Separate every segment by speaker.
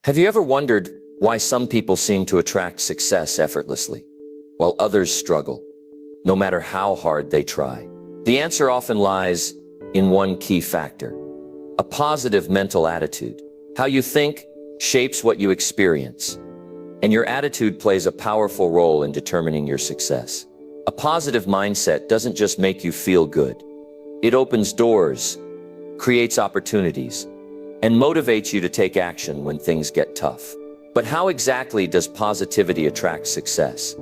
Speaker 1: Have you ever wondered why some people seem to attract success effortlessly, while others struggle, no matter how hard they try? The answer often lies in one key factor: a positive mental attitude. How you think shapes what you experience, and your attitude plays a powerful role in determining your success. A positive mindset doesn't just make you feel good. It opens doors, creates opportunities, and motivates you to take action when things get tough. But how exactly does positivity attract success?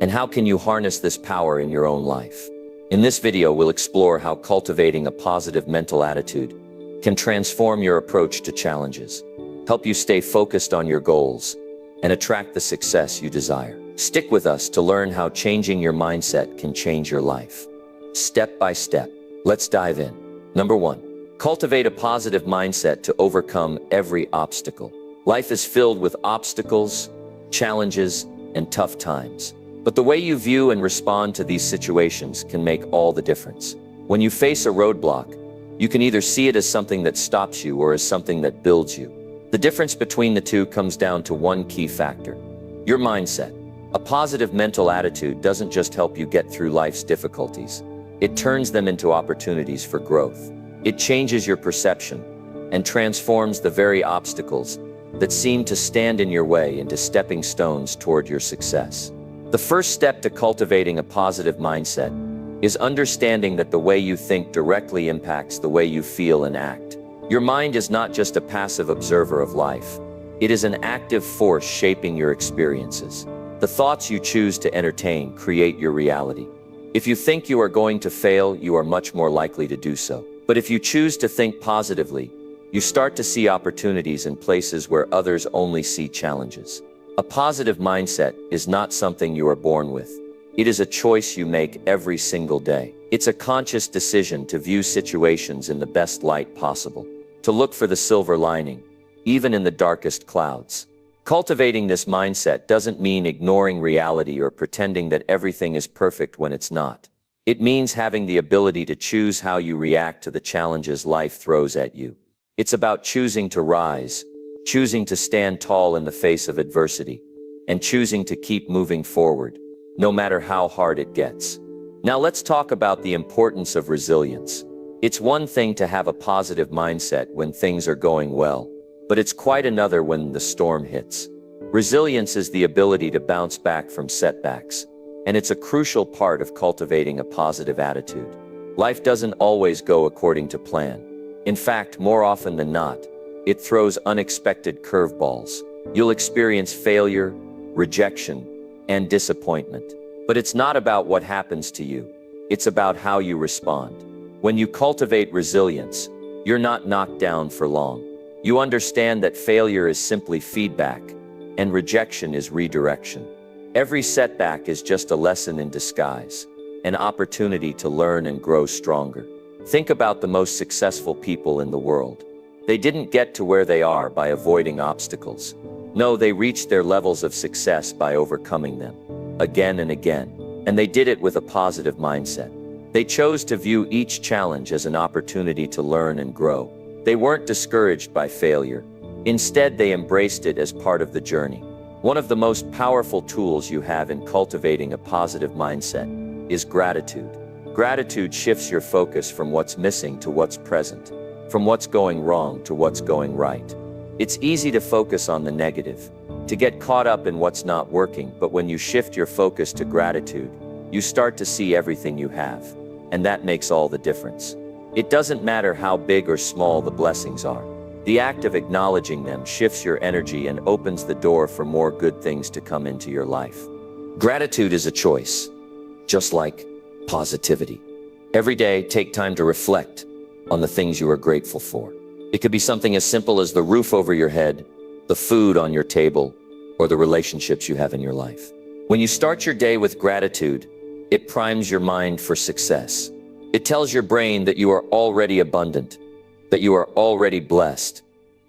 Speaker 1: And how can you harness this power in your own life? In this video, we'll explore how cultivating a positive mental attitude can transform your approach to challenges, help you stay focused on your goals, and attract the success you desire. Stick with us to learn how changing your mindset can change your life. Step by step, let's dive in. Number 1. Cultivate a positive mindset to overcome every obstacle. Life is filled with obstacles, challenges, and tough times. But the way you view and respond to these situations can make all the difference. When you face a roadblock, you can either see it as something that stops you or as something that builds you. The difference between the two comes down to one key factor: your mindset. A positive mental attitude doesn't just help you get through life's difficulties. It turns them into opportunities for growth. It changes your perception and transforms the very obstacles that seem to stand in your way into stepping stones toward your success. The first step to cultivating a positive mindset is understanding that the way you think directly impacts the way you feel and act. Your mind is not just a passive observer of life. It is an active force shaping your experiences. The thoughts you choose to entertain create your reality. If you think you are going to fail, you are much more likely to do so. But if you choose to think positively, you start to see opportunities in places where others only see challenges. A positive mindset is not something you are born with. It is a choice you make every single day. It's a conscious decision to view situations in the best light possible, to look for the silver lining, even in the darkest clouds. Cultivating this mindset doesn't mean ignoring reality or pretending that everything is perfect when it's not. It means having the ability to choose how you react to the challenges life throws at you. It's about choosing to rise, choosing to stand tall in the face of adversity, and choosing to keep moving forward, no matter how hard it gets. Now let's talk about the importance of resilience. It's one thing to have a positive mindset when things are going well, but it's quite another when the storm hits. Resilience is the ability to bounce back from setbacks, and it's a crucial part of cultivating a positive attitude. Life doesn't always go according to plan. In fact, more often than not, it throws unexpected curveballs. You'll experience failure, rejection, and disappointment. But it's not about what happens to you. It's about how you respond. When you cultivate resilience, you're not knocked down for long. You understand that failure is simply feedback, and rejection is redirection. Every setback is just a lesson in disguise, an opportunity to learn and grow stronger. Think about the most successful people in the world. They didn't get to where they are by avoiding obstacles. No, they reached their levels of success by overcoming them, again and again. And they did it with a positive mindset. They chose to view each challenge as an opportunity to learn and grow. They weren't discouraged by failure. Instead, they embraced it as part of the journey. One of the most powerful tools you have in cultivating a positive mindset is gratitude. Gratitude shifts your focus from what's missing to what's present, from what's going wrong to what's going right. It's easy to focus on the negative, to get caught up in what's not working, but when you shift your focus to gratitude, you start to see everything you have, and that makes all the difference. It doesn't matter how big or small the blessings are. The act of acknowledging them shifts your energy and opens the door for more good things to come into your life. Gratitude is a choice, just like positivity. Every day, take time to reflect on the things you are grateful for. It could be something as simple as the roof over your head, the food on your table, or the relationships you have in your life. When you start your day with gratitude, it primes your mind for success. It tells your brain that you are already abundant, that you are already blessed,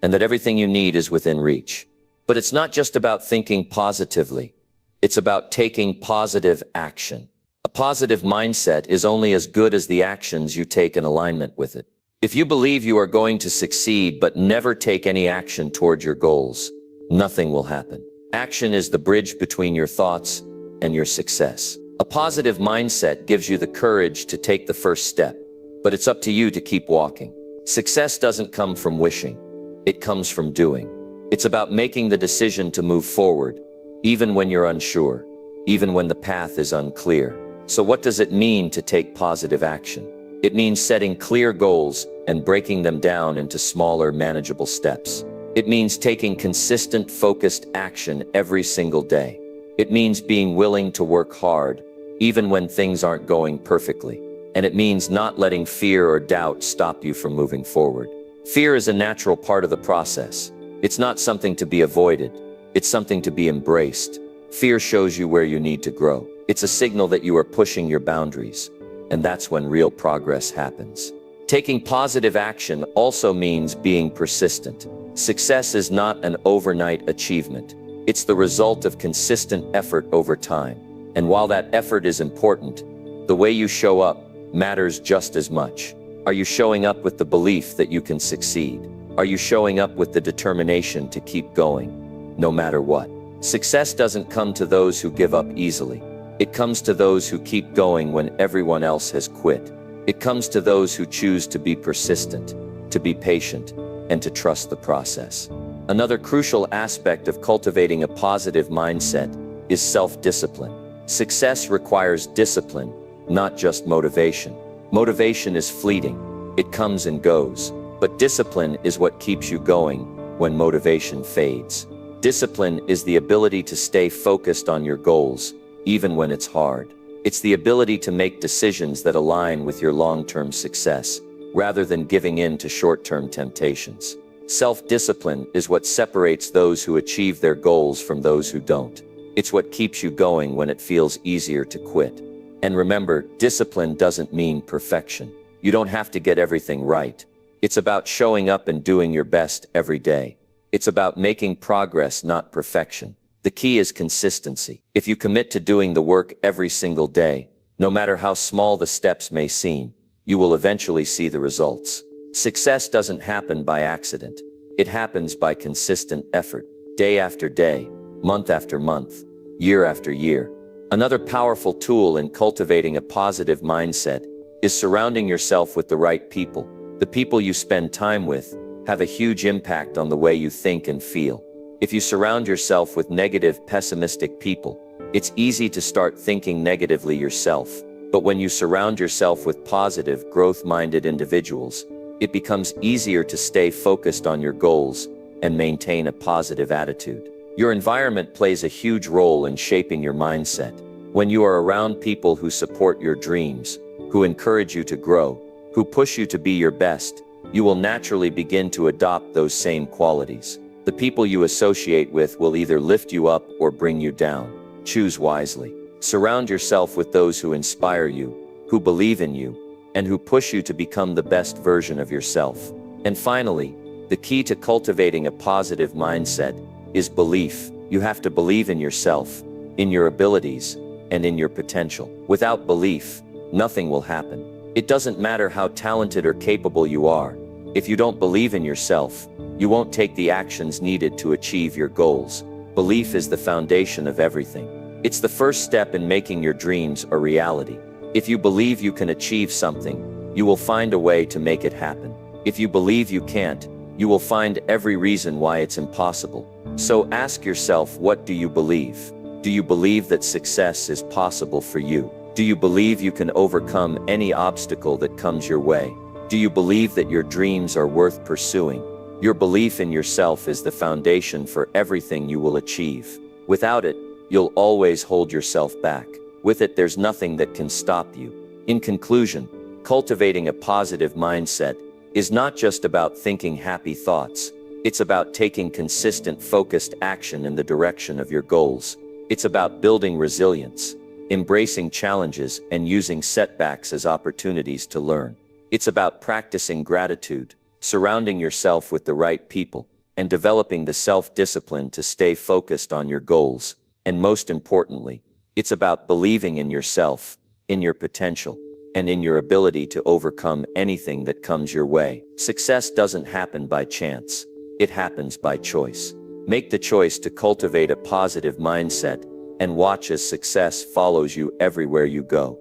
Speaker 1: and that everything you need is within reach. But it's not just about thinking positively. It's about taking positive action. A positive mindset is only as good as the actions you take in alignment with it. If you believe you are going to succeed but never take any action toward your goals, nothing will happen. Action is the bridge between your thoughts and your success. A positive mindset gives you the courage to take the first step, but it's up to you to keep walking. Success doesn't come from wishing. It comes from doing. It's about making the decision to move forward, even when you're unsure, even when the path is unclear. So what does it mean to take positive action? It means setting clear goals and breaking them down into smaller, manageable steps. It means taking consistent, focused action every single day. It means being willing to work hard, even when things aren't going perfectly. And it means not letting fear or doubt stop you from moving forward. Fear is a natural part of the process. It's not something to be avoided. It's something to be embraced. Fear shows you where you need to grow. It's a signal that you are pushing your boundaries. And that's when real progress happens. Taking positive action also means being persistent. Success is not an overnight achievement. It's the result of consistent effort over time. And while that effort is important, the way you show up matters just as much. Are you showing up with the belief that you can succeed? Are you showing up with the determination to keep going, no matter what? Success doesn't come to those who give up easily. It comes to those who keep going when everyone else has quit. It comes to those who choose to be persistent, to be patient, and to trust the process. Another crucial aspect of cultivating a positive mindset is self-discipline. Success requires discipline, not just motivation. Motivation is fleeting. It comes and goes. But discipline is what keeps you going when motivation fades. Discipline is the ability to stay focused on your goals, even when it's hard. It's the ability to make decisions that align with your long-term success, rather than giving in to short-term temptations. Self-discipline is what separates those who achieve their goals from those who don't. It's what keeps you going when it feels easier to quit. And remember, discipline doesn't mean perfection. You don't have to get everything right. It's about showing up and doing your best every day. It's about making progress, not perfection. The key is consistency. If you commit to doing the work every single day, no matter how small the steps may seem, you will eventually see the results. Success doesn't happen by accident. It happens by consistent effort, day after day, month after month, year after year. Another powerful tool in cultivating a positive mindset is surrounding yourself with the right people. The people you spend time with have a huge impact on the way you think and feel. If you surround yourself with negative, pessimistic people, it's easy to start thinking negatively yourself. But when you surround yourself with positive, growth-minded individuals, it becomes easier to stay focused on your goals and maintain a positive attitude. Your environment plays a huge role in shaping your mindset. When you are around people who support your dreams, who encourage you to grow, who push you to be your best, you will naturally begin to adopt those same qualities. The people you associate with will either lift you up or bring you down. Choose wisely. Surround yourself with those who inspire you, who believe in you, and who push you to become the best version of yourself. And finally, the key to cultivating a positive mindset is belief. You have to believe in yourself, in your abilities, and in your potential. Without belief, nothing will happen. It doesn't matter how talented or capable you are. If you don't believe in yourself, you won't take the actions needed to achieve your goals. Belief is the foundation of everything. It's the first step in making your dreams a reality. If you believe you can achieve something, you will find a way to make it happen. If you believe you can't, you will find every reason why it's impossible. So ask yourself, what do you believe? Do you believe that success is possible for you? Do you believe you can overcome any obstacle that comes your way? Do you believe that your dreams are worth pursuing? Your belief in yourself is the foundation for everything you will achieve. Without it, you'll always hold yourself back. With it, there's nothing that can stop you. In conclusion, cultivating a positive mindset is not just about thinking happy thoughts. It's about taking consistent, focused action in the direction of your goals. It's about building resilience, embracing challenges, and using setbacks as opportunities to learn. It's about practicing gratitude, surrounding yourself with the right people, and developing the self-discipline to stay focused on your goals. And most importantly, it's about believing in yourself, in your potential, and in your ability to overcome anything that comes your way. Success doesn't happen by chance. It happens by choice. Make the choice to cultivate a positive mindset and watch as success follows you everywhere you go.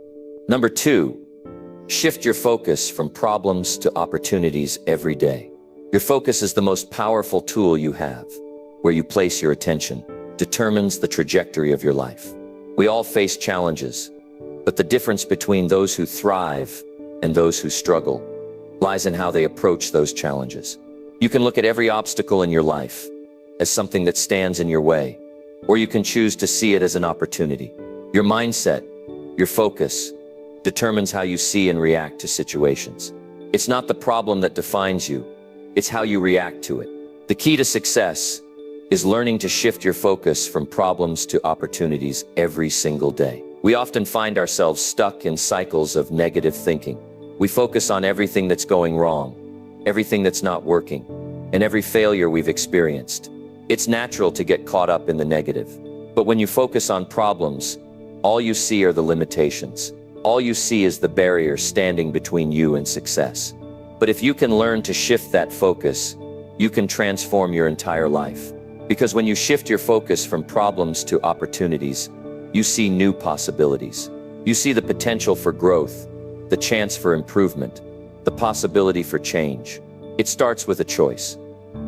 Speaker 1: Number 2, shift your focus from problems to opportunities every day. Your focus is the most powerful tool you have. Where you place your attention determines the trajectory of your life. We all face challenges, but the difference between those who thrive and those who struggle lies in how they approach those challenges. You can look at every obstacle in your life as something that stands in your way, or you can choose to see it as an opportunity. Your mindset, your focus, determines how you see and react to situations. It's not the problem that defines you, it's how you react to it. The key to success is learning to shift your focus from problems to opportunities every single day. We often find ourselves stuck in cycles of negative thinking. We focus on everything that's going wrong, everything that's not working, and every failure we've experienced. It's natural to get caught up in the negative. But when you focus on problems, all you see are the limitations. All you see is the barrier standing between you and success. But if you can learn to shift that focus, you can transform your entire life. Because when you shift your focus from problems to opportunities, you see new possibilities. You see the potential for growth, the chance for improvement, the possibility for change. It starts with a choice.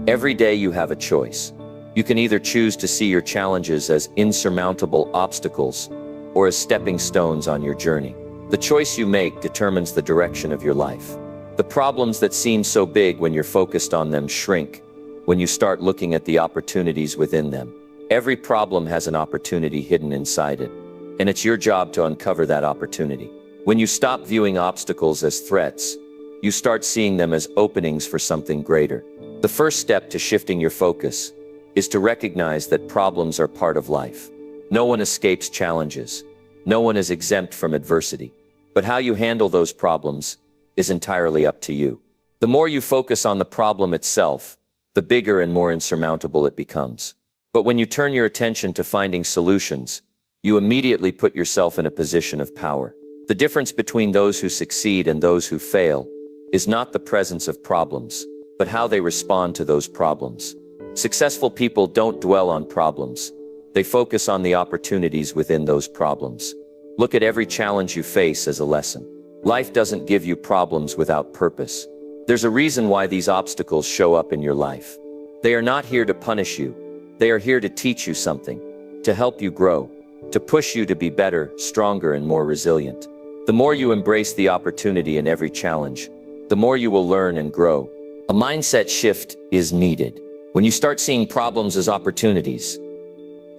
Speaker 1: Every day you have a choice. You can either choose to see your challenges as insurmountable obstacles or as stepping stones on your journey. The choice you make determines the direction of your life. The problems that seem so big when you're focused on them shrink when you start looking at the opportunities within them. Every problem has an opportunity hidden inside it, and it's your job to uncover that opportunity. When you stop viewing obstacles as threats, you start seeing them as openings for something greater. The first step to shifting your focus is to recognize that problems are part of life. No one escapes challenges. No one is exempt from adversity. But how you handle those problems is entirely up to you. The more you focus on the problem itself, the bigger and more insurmountable it becomes. But when you turn your attention to finding solutions, you immediately put yourself in a position of power. The difference between those who succeed and those who fail is not the presence of problems, but how they respond to those problems. Successful people don't dwell on problems. They focus on the opportunities within those problems. Look at every challenge you face as a lesson. Life doesn't give you problems without purpose. There's a reason why these obstacles show up in your life. They are not here to punish you. They are here to teach you something, to help you grow, to push you to be better, stronger, and more resilient. The more you embrace the opportunity in every challenge, the more you will learn and grow. A mindset shift is needed. When you start seeing problems as opportunities,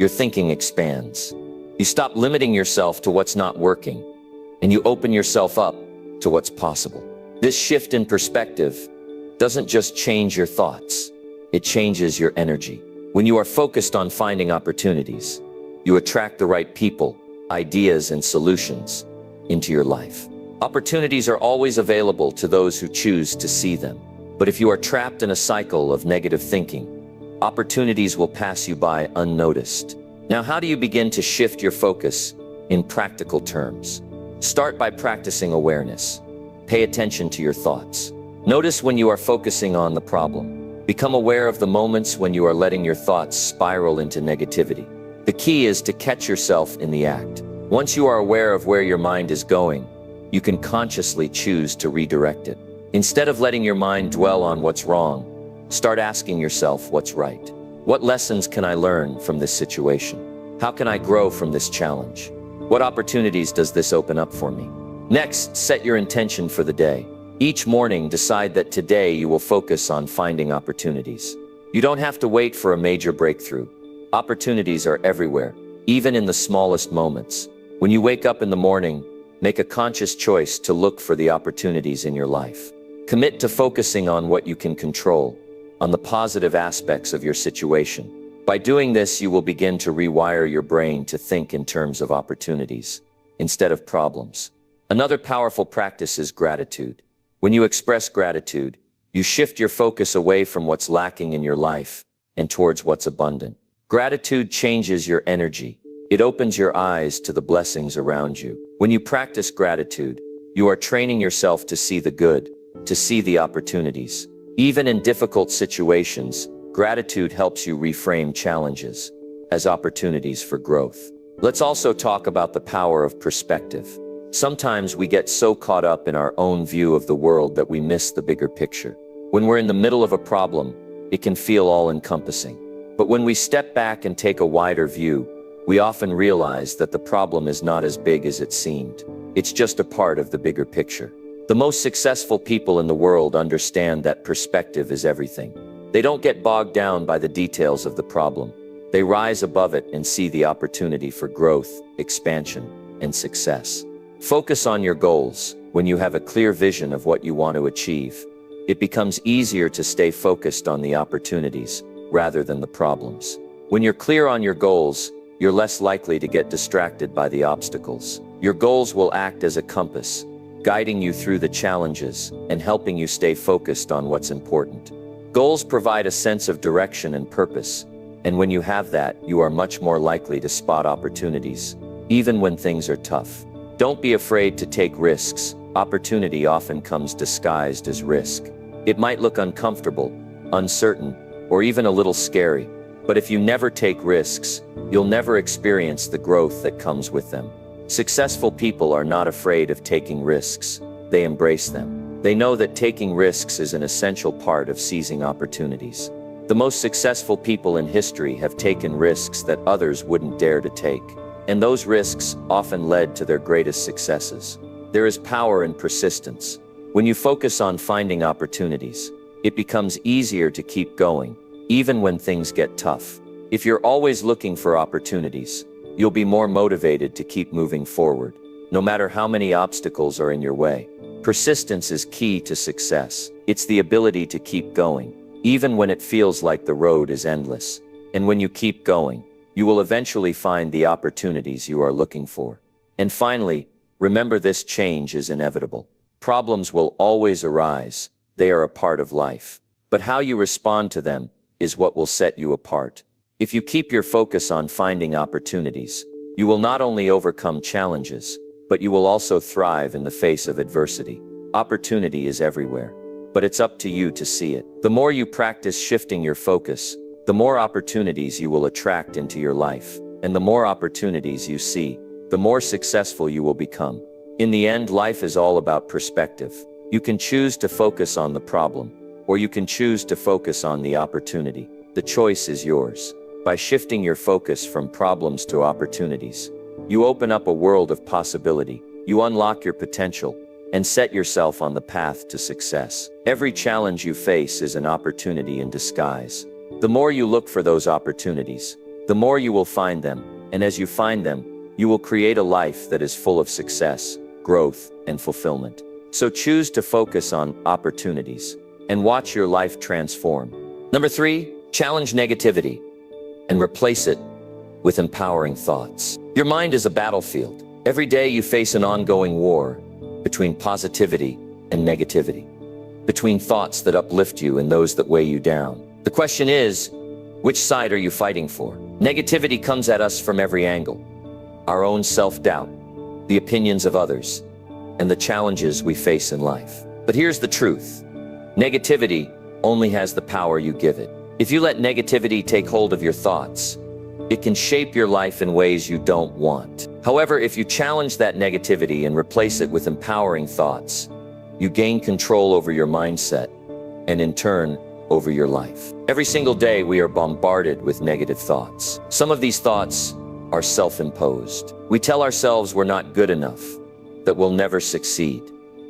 Speaker 1: your thinking expands. You stop limiting yourself to what's not working, and you open yourself up to what's possible. This shift in perspective doesn't just change your thoughts, it changes your energy. When you are focused on finding opportunities, you attract the right people, ideas, and solutions into your life. Opportunities are always available to those who choose to see them. But if you are trapped in a cycle of negative thinking, opportunities will pass you by unnoticed. Now, how do you begin to shift your focus in practical terms? Start by practicing awareness. Pay attention to your thoughts. Notice when you are focusing on the problem. Become aware of the moments when you are letting your thoughts spiral into negativity. The key is to catch yourself in the act. Once you are aware of where your mind is going, you can consciously choose to redirect it. Instead of letting your mind dwell on what's wrong, start asking yourself what's right. What lessons can I learn from this situation? How can I grow from this challenge? What opportunities does this open up for me? Next, set your intention for the day. Each morning, decide that today you will focus on finding opportunities. You don't have to wait for a major breakthrough. Opportunities are everywhere, even in the smallest moments. When you wake up in the morning, make a conscious choice to look for the opportunities in your life. Commit to focusing on what you can control, on the positive aspects of your situation. By doing this, you will begin to rewire your brain to think in terms of opportunities instead of problems. Another powerful practice is gratitude. When you express gratitude, you shift your focus away from what's lacking in your life and towards what's abundant. Gratitude changes your energy. It opens your eyes to the blessings around you. When you practice gratitude, You are training yourself to see the good, to see the opportunities. Even in difficult situations, gratitude helps you reframe challenges as opportunities for growth. Let's also talk about the power of perspective. Sometimes we get so caught up in our own view of the world that we miss the bigger picture. When we're in the middle of a problem, it can feel all-encompassing. But when we step back and take a wider view, we often realize that the problem is not as big as it seemed. It's just a part of the bigger picture. The most successful people in the world understand that perspective is everything. They don't get bogged down by the details of the problem. They rise above it and see the opportunity for growth, expansion, and success. Focus on your goals. When you have a clear vision of what you want to achieve, it becomes easier to stay focused on the opportunities rather than the problems. When you're clear on your goals, you're less likely to get distracted by the obstacles. Your goals will act as a compass, guiding you through the challenges and helping you stay focused on what's important. Goals provide a sense of direction and purpose, and when you have that, you are much more likely to spot opportunities, even when things are tough. Don't be afraid to take risks. Opportunity often comes disguised as risk. It might look uncomfortable, uncertain, or even a little scary, but if you never take risks, you'll never experience the growth that comes with them. Successful people are not afraid of taking risks. They embrace them. They know that taking risks is an essential part of seizing opportunities. The most successful people in history have taken risks that others wouldn't dare to take, and those risks often led to their greatest successes. There is power in persistence. When you focus on finding opportunities, it becomes easier to keep going, even when things get tough. If you're always looking for opportunities, you'll be more motivated to keep moving forward, no matter how many obstacles are in your way. Persistence is key to success. It's the ability to keep going, even when it feels like the road is endless. And when you keep going, you will eventually find the opportunities you are looking for. And finally, remember this: change is inevitable. Problems will always arise. They are a part of life. But how you respond to them is what will set you apart. If you keep your focus on finding opportunities, you will not only overcome challenges, but you will also thrive in the face of adversity. Opportunity is everywhere, but it's up to you to see it. The more you practice shifting your focus, the more opportunities you will attract into your life. And the more opportunities you see, the more successful you will become. In the end, life is all about perspective. You can choose to focus on the problem, or you can choose to focus on the opportunity. The choice is yours. By shifting your focus from problems to opportunities, you open up a world of possibility. You unlock your potential and set yourself on the path to success. Every challenge you face is an opportunity in disguise. The more you look for those opportunities, the more you will find them. And as you find them, you will create a life that is full of success, growth, and fulfillment. So choose to focus on opportunities and watch your life transform. Number 3, challenge negativity and replace it with empowering thoughts. Your mind is a battlefield. Every day you face an ongoing war between positivity and negativity, between thoughts that uplift you and those that weigh you down. The question is, which side are you fighting for? Negativity comes at us from every angle. Our own self-doubt, the opinions of others, and the challenges we face in life. But here's the truth. Negativity only has the power you give it. If you let negativity take hold of your thoughts, it can shape your life in ways you don't want. However, if you challenge that negativity and replace it with empowering thoughts, you gain control over your mindset and in turn, over your life. Every single day we are bombarded with negative thoughts. Some of these thoughts are self-imposed. We tell ourselves we're not good enough, that we'll never succeed,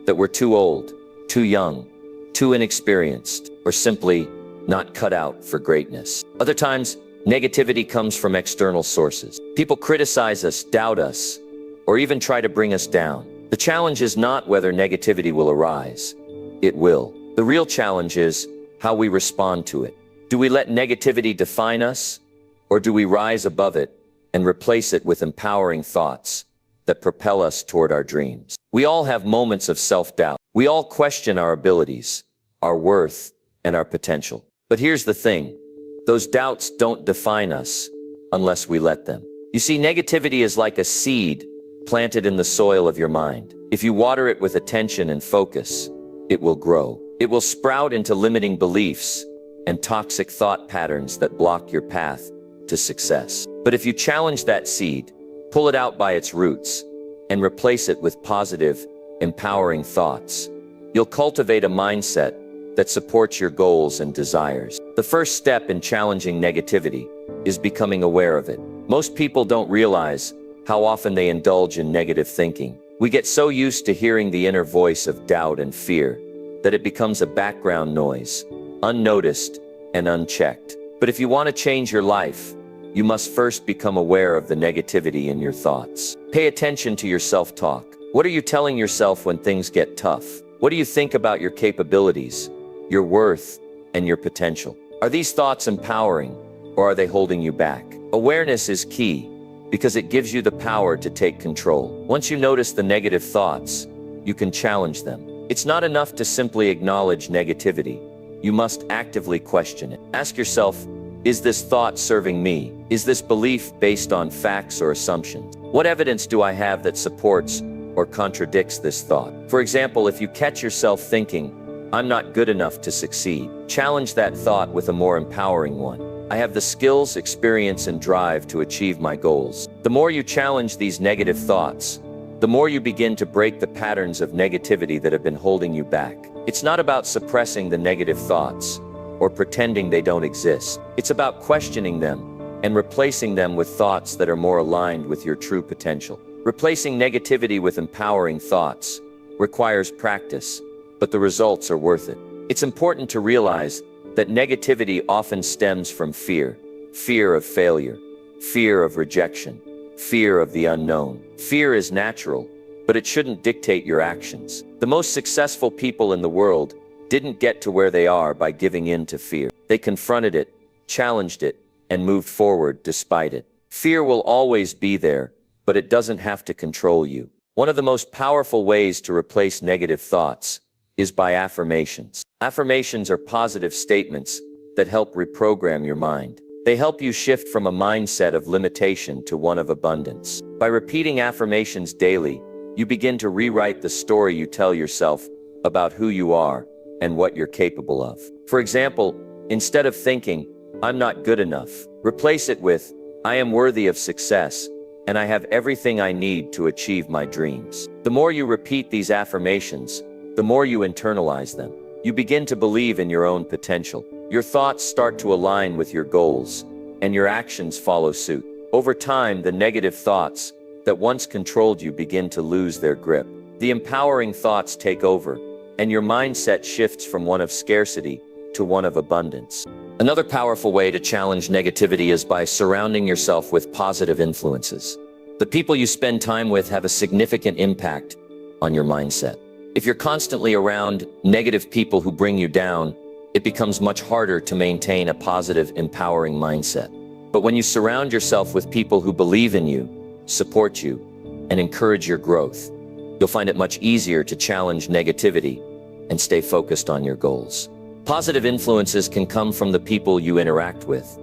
Speaker 1: that we're too old, too young, too inexperienced, or simply not cut out for greatness. Other times, negativity comes from external sources. People criticize us, doubt us, or even try to bring us down. The challenge is not whether negativity will arise. It will. The real challenge is how we respond to it. Do we let negativity define us, or do we rise above it and replace it with empowering thoughts that propel us toward our dreams? We all have moments of self-doubt. We all question our abilities, our worth, and our potential. But here's the thing. Those doubts don't define us unless we let them. You see, negativity is like a seed planted in the soil of your mind. If you water it with attention and focus, it will grow. It will sprout into limiting beliefs and toxic thought patterns that block your path to success. But if you challenge that seed, pull it out by its roots, and replace it with positive, empowering thoughts, you'll cultivate a mindset that supports your goals and desires. The first step in challenging negativity is becoming aware of it. Most people don't realize how often they indulge in negative thinking. We get so used to hearing the inner voice of doubt and fear that it becomes a background noise, unnoticed and unchecked. But if you want to change your life, you must first become aware of the negativity in your thoughts. Pay attention to your self-talk. What are you telling yourself when things get tough? What do you think about your capabilities, your worth, and your potential? Are these thoughts empowering, or are they holding you back? Awareness is key, because it gives you the power to take control. Once you notice the negative thoughts, you can challenge them. It's not enough to simply acknowledge negativity. You must actively question it. Ask yourself, is this thought serving me? Is this belief based on facts or assumptions? What evidence do I have that supports or contradicts this thought? For example, if you catch yourself thinking, I'm not good enough to succeed, challenge that thought with a more empowering one. I have the skills, experience, and drive to achieve my goals. The more you challenge these negative thoughts, the more you begin to break the patterns of negativity that have been holding you back. It's not about suppressing the negative thoughts or pretending they don't exist. It's about questioning them and replacing them with thoughts that are more aligned with your true potential. Replacing negativity with empowering thoughts requires practice, but the results are worth it. It's important to realize that negativity often stems from fear. Fear of failure, fear of rejection, fear of the unknown. Fear is natural, but it shouldn't dictate your actions. The most successful people in the world didn't get to where they are by giving in to fear. They confronted it, challenged it, and moved forward despite it. Fear will always be there, but it doesn't have to control you. One of the most powerful ways to replace negative thoughts is by affirmations. Affirmations are positive statements that help reprogram your mind. They help you shift from a mindset of limitation to one of abundance. By repeating affirmations daily, you begin to rewrite the story you tell yourself about who you are and what you're capable of. For example, instead of thinking, I'm not good enough, replace it with, I am worthy of success, and I have everything I need to achieve my dreams. The more you repeat these affirmations, the more you internalize them. You begin to believe in your own potential. Your thoughts start to align with your goals, and your actions follow suit. Over time, the negative thoughts that once controlled you begin to lose their grip. The empowering thoughts take over, and your mindset shifts from one of scarcity to one of abundance. Another powerful way to challenge negativity is by surrounding yourself with positive influences. The people you spend time with have a significant impact on your mindset. If you're constantly around negative people who bring you down, it becomes much harder to maintain a positive, empowering mindset. But when you surround yourself with people who believe in you, support you, and encourage your growth, you'll find it much easier to challenge negativity and stay focused on your goals. Positive influences can come from the people you interact with,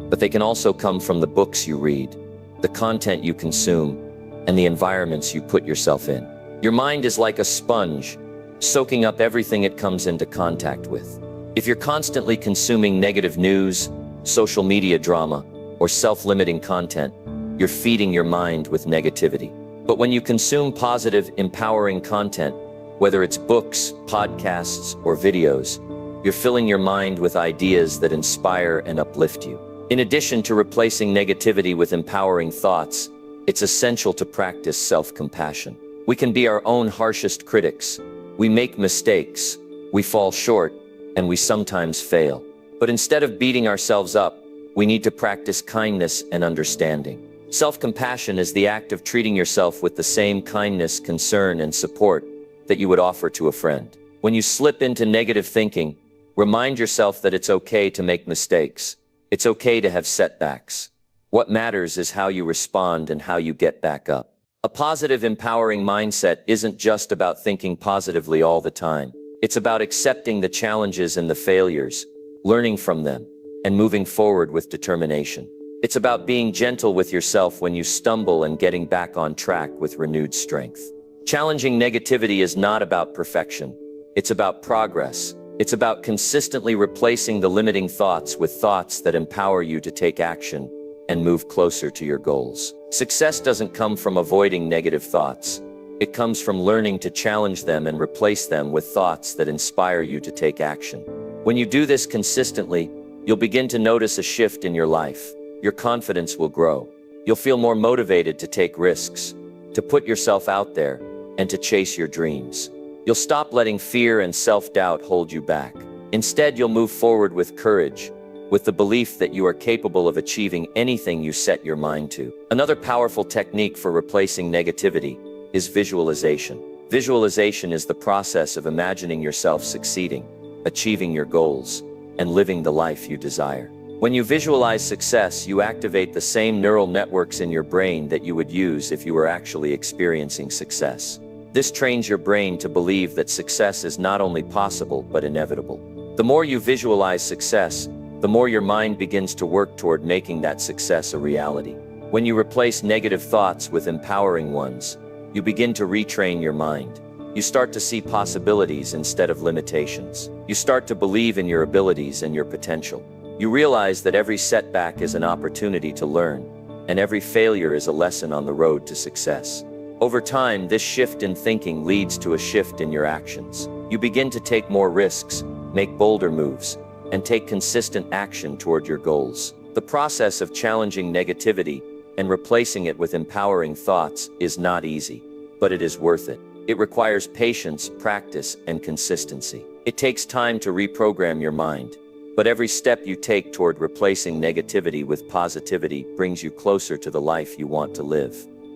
Speaker 1: but they can also come from the books you read, the content you consume, and the environments you put yourself in. Your mind is like a sponge, soaking up everything it comes into contact with. If you're constantly consuming negative news, social media drama, or self-limiting content, you're feeding your mind with negativity. But when you consume positive, empowering content, whether it's books, podcasts, or videos, you're filling your mind with ideas that inspire and uplift you. In addition to replacing negativity with empowering thoughts, it's essential to practice self-compassion. We can be our own harshest critics. We make mistakes, we fall short, and we sometimes fail. But instead of beating ourselves up, we need to practice kindness and understanding. Self-compassion is the act of treating yourself with the same kindness, concern, and support that you would offer to a friend. When you slip into negative thinking, remind yourself that it's okay to make mistakes. It's okay to have setbacks. What matters is how you respond and how you get back up. A positive, empowering mindset isn't just about thinking positively all the time. It's about accepting the challenges and the failures, learning from them, and moving forward with determination. It's about being gentle with yourself when you stumble and getting back on track with renewed strength. Challenging negativity is not about perfection. It's about progress. It's about consistently replacing the limiting thoughts with thoughts that empower you to take action and move closer to your goals. Success doesn't come from avoiding negative thoughts. It comes from learning to challenge them and replace them with thoughts that inspire you to take action. When you do this consistently, you'll begin to notice a shift in your life. Your confidence will grow. You'll feel more motivated to take risks, to put yourself out there, and to chase your dreams. You'll stop letting fear and self-doubt hold you back. Instead, you'll move forward with courage, with the belief that you are capable of achieving anything you set your mind to. Another powerful technique for replacing negativity is visualization. Visualization is the process of imagining yourself succeeding, achieving your goals, and living the life you desire. When you visualize success, you activate the same neural networks in your brain that you would use if you were actually experiencing success. This trains your brain to believe that success is not only possible, but inevitable. The more you visualize success, the more your mind begins to work toward making that success a reality. When you replace negative thoughts with empowering ones, you begin to retrain your mind. You start to see possibilities instead of limitations. You start to believe in your abilities and your potential. You realize that every setback is an opportunity to learn, and every failure is a lesson on the road to success. Over time, this shift in thinking leads to a shift in your actions. You begin to take more risks, make bolder moves, and take consistent action toward your goals. The process of challenging negativity and replacing it with empowering thoughts is not easy, but it is worth it. It requires patience, practice, and consistency. It takes time to reprogram your mind, but every step you take toward replacing negativity with positivity brings you closer to the life you want to live.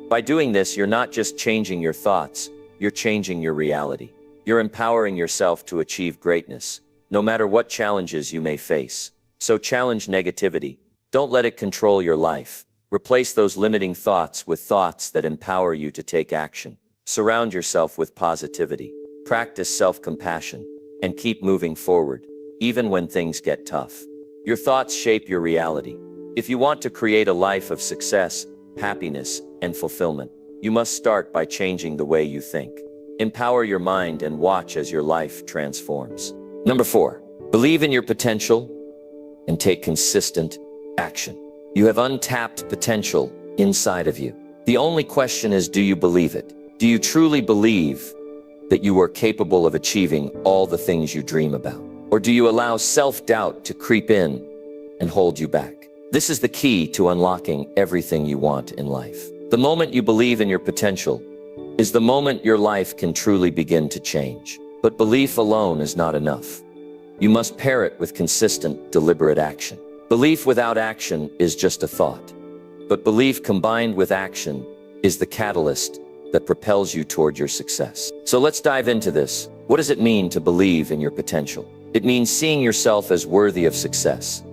Speaker 1: By doing this, you're not just changing your thoughts, you're changing your reality. You're empowering yourself to achieve greatness, no matter what challenges you may face. So challenge negativity. Don't let it control your life. Replace those limiting thoughts with thoughts that empower you to take action. Surround yourself with positivity. Practice self-compassion, and keep moving forward, even when things get tough. Your thoughts shape your reality. If you want to create a life of success, happiness, and fulfillment, you must start by changing the way you think. Empower your mind and watch as your life transforms. Number 4, believe in your potential and take consistent action. You have untapped potential inside of you. The only question is, do you believe it? Do you truly believe that you are capable of achieving all the things you dream about? Or do you allow self-doubt to creep in and hold you back? This is the key to unlocking everything you want in life. The moment you believe in your potential is the moment your life can truly begin to change. But belief alone is not enough. You must pair it with consistent, deliberate action. Belief without action is just a thought. But belief combined with action is the catalyst that propels you toward your success. So let's dive into this. What does it mean to believe in your potential? It means seeing yourself as worthy of success,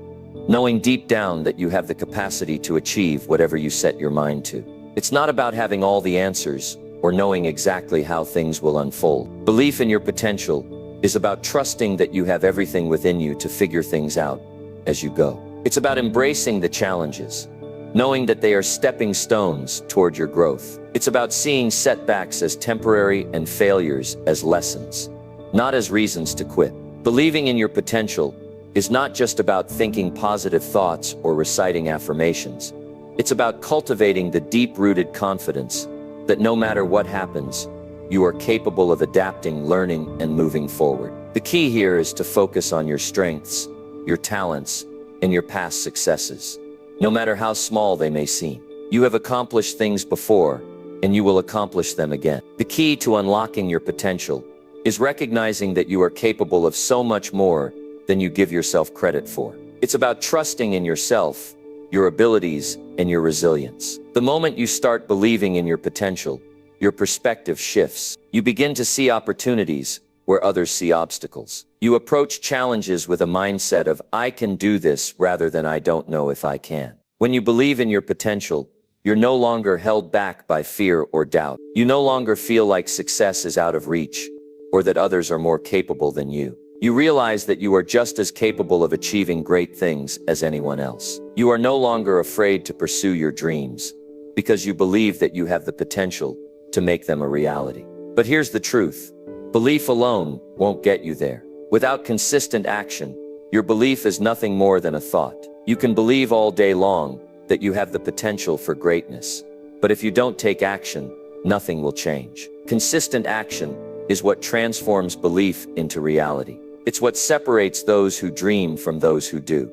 Speaker 1: knowing deep down that you have the capacity to achieve whatever you set your mind to. It's not about having all the answers or knowing exactly how things will unfold. Belief in your potential is about trusting that you have everything within you to figure things out as you go. It's about embracing the challenges, knowing that they are stepping stones toward your growth. It's about seeing setbacks as temporary and failures as lessons, not as reasons to quit. Believing in your potential is not just about thinking positive thoughts or reciting affirmations. It's about cultivating the deep-rooted confidence that no matter what happens, you are capable of adapting, learning, and moving forward. The key here is to focus on your strengths, your talents, and your past successes. No matter how small they may seem, you have accomplished things before, and you will accomplish them again. The key to unlocking your potential is recognizing that you are capable of so much more than you give yourself credit for. It's about trusting in yourself, your abilities, and your resilience. The moment you start believing in your potential, your perspective shifts. You begin to see opportunities where others see obstacles. You approach challenges with a mindset of, I can do this, rather than I don't know if I can. When you believe in your potential, you're no longer held back by fear or doubt. You no longer feel like success is out of reach, or that others are more capable than you. You realize that you are just as capable of achieving great things as anyone else. You are no longer afraid to pursue your dreams, because you believe that you have the potential to make them a reality. But here's the truth. Belief alone won't get you there. Without consistent action, your belief is nothing more than a thought. You can believe all day long that you have the potential for greatness. But if you don't take action, nothing will change. Consistent action is what transforms belief into reality. It's what separates those who dream from those who do.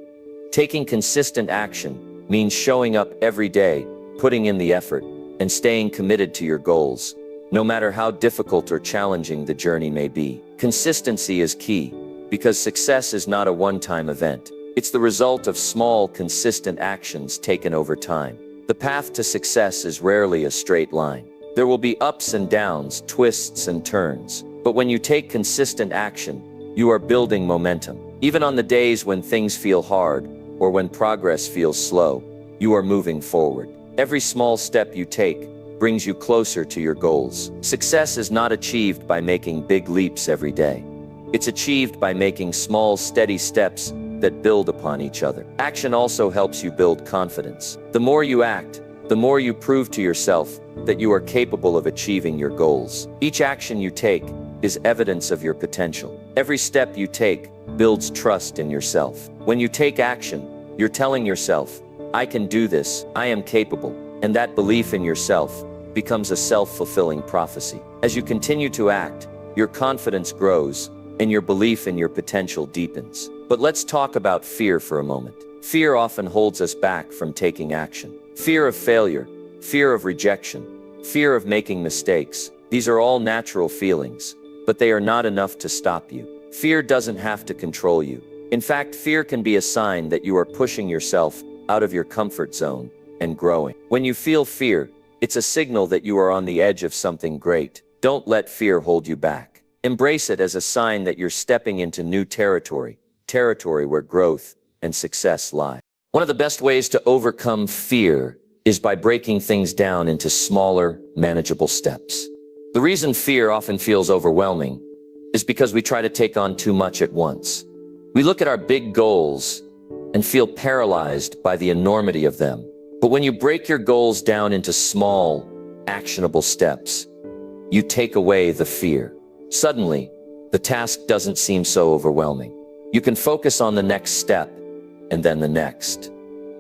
Speaker 1: Taking consistent action means showing up every day, putting in the effort, and staying committed to your goals, no matter how difficult or challenging the journey may be. Consistency is key, because success is not a one-time event. It's the result of small, consistent actions taken over time. The path to success is rarely a straight line. There will be ups and downs, twists and turns. But when you take consistent action, you are building momentum. Even on the days when things feel hard, or when progress feels slow, you are moving forward. Every small step you take brings you closer to your goals. Success is not achieved by making big leaps every day. It's achieved by making small, steady steps that build upon each other. Action also helps you build confidence. The more you act, the more you prove to yourself that you are capable of achieving your goals. Each action you take is evidence of your potential. Every step you take builds trust in yourself. When you take action, you're telling yourself, I can do this, I am capable, and that belief in yourself becomes a self-fulfilling prophecy. As you continue to act, your confidence grows, and your belief in your potential deepens. But let's talk about fear for a moment. Fear often holds us back from taking action. Fear of failure, fear of rejection, fear of making mistakes. These are all natural feelings, but they are not enough to stop you. Fear doesn't have to control you. In fact, fear can be a sign that you are pushing yourself out of your comfort zone and growing. When you feel fear, it's a signal that you are on the edge of something great. Don't let fear hold you back. Embrace it as a sign that you're stepping into new territory where growth and success lie. One of the best ways to overcome fear is by breaking things down into smaller, manageable steps. The reason fear often feels overwhelming is because we try to take on too much at once. We look at our big goals and feel paralyzed by the enormity of them. But when you break your goals down into small, actionable steps, you take away the fear. Suddenly, the task doesn't seem so overwhelming. You can focus on the next step, and then the next.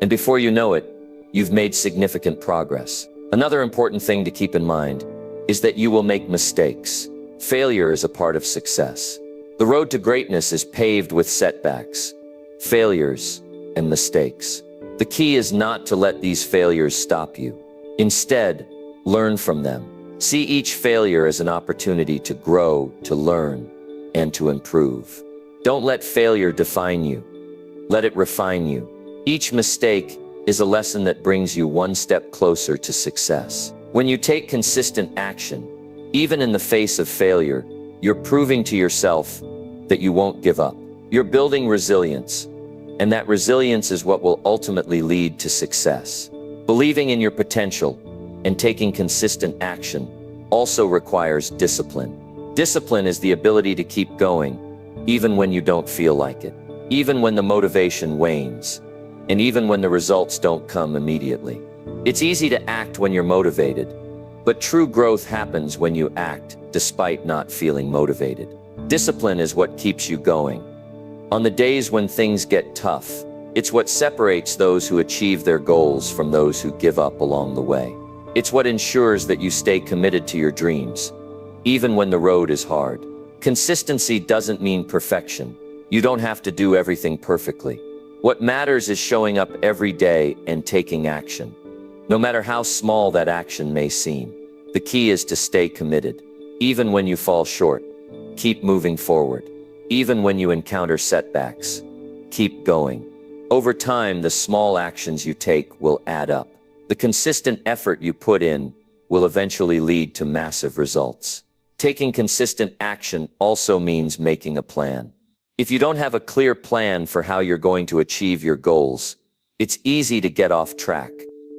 Speaker 1: And before you know it, you've made significant progress. Another important thing to keep in mind is that you will make mistakes. Failure is a part of success. The road to greatness is paved with setbacks, failures, and mistakes. The key is not to let these failures stop you. Instead, learn from them. See each failure as an opportunity to grow, to learn, and to improve. Don't let failure define you. Let it refine you. Each mistake is a lesson that brings you one step closer to success. When you take consistent action, even in the face of failure, you're proving to yourself that you won't give up. You're building resilience, and that resilience is what will ultimately lead to success. Believing in your potential and taking consistent action also requires discipline. Discipline is the ability to keep going, even when you don't feel like it, even when the motivation wanes, and even when the results don't come immediately. It's easy to act when you're motivated, but true growth happens when you act despite not feeling motivated. Discipline is what keeps you going. On the days when things get tough, it's what separates those who achieve their goals from those who give up along the way. It's what ensures that you stay committed to your dreams, even when the road is hard. Consistency doesn't mean perfection. You don't have to do everything perfectly. What matters is showing up every day and taking action. No matter how small that action may seem, the key is to stay committed. Even when you fall short, keep moving forward. Even when you encounter setbacks, keep going. Over time, the small actions you take will add up. The consistent effort you put in will eventually lead to massive results. Taking consistent action also means making a plan. If you don't have a clear plan for how you're going to achieve your goals, it's easy to get off track.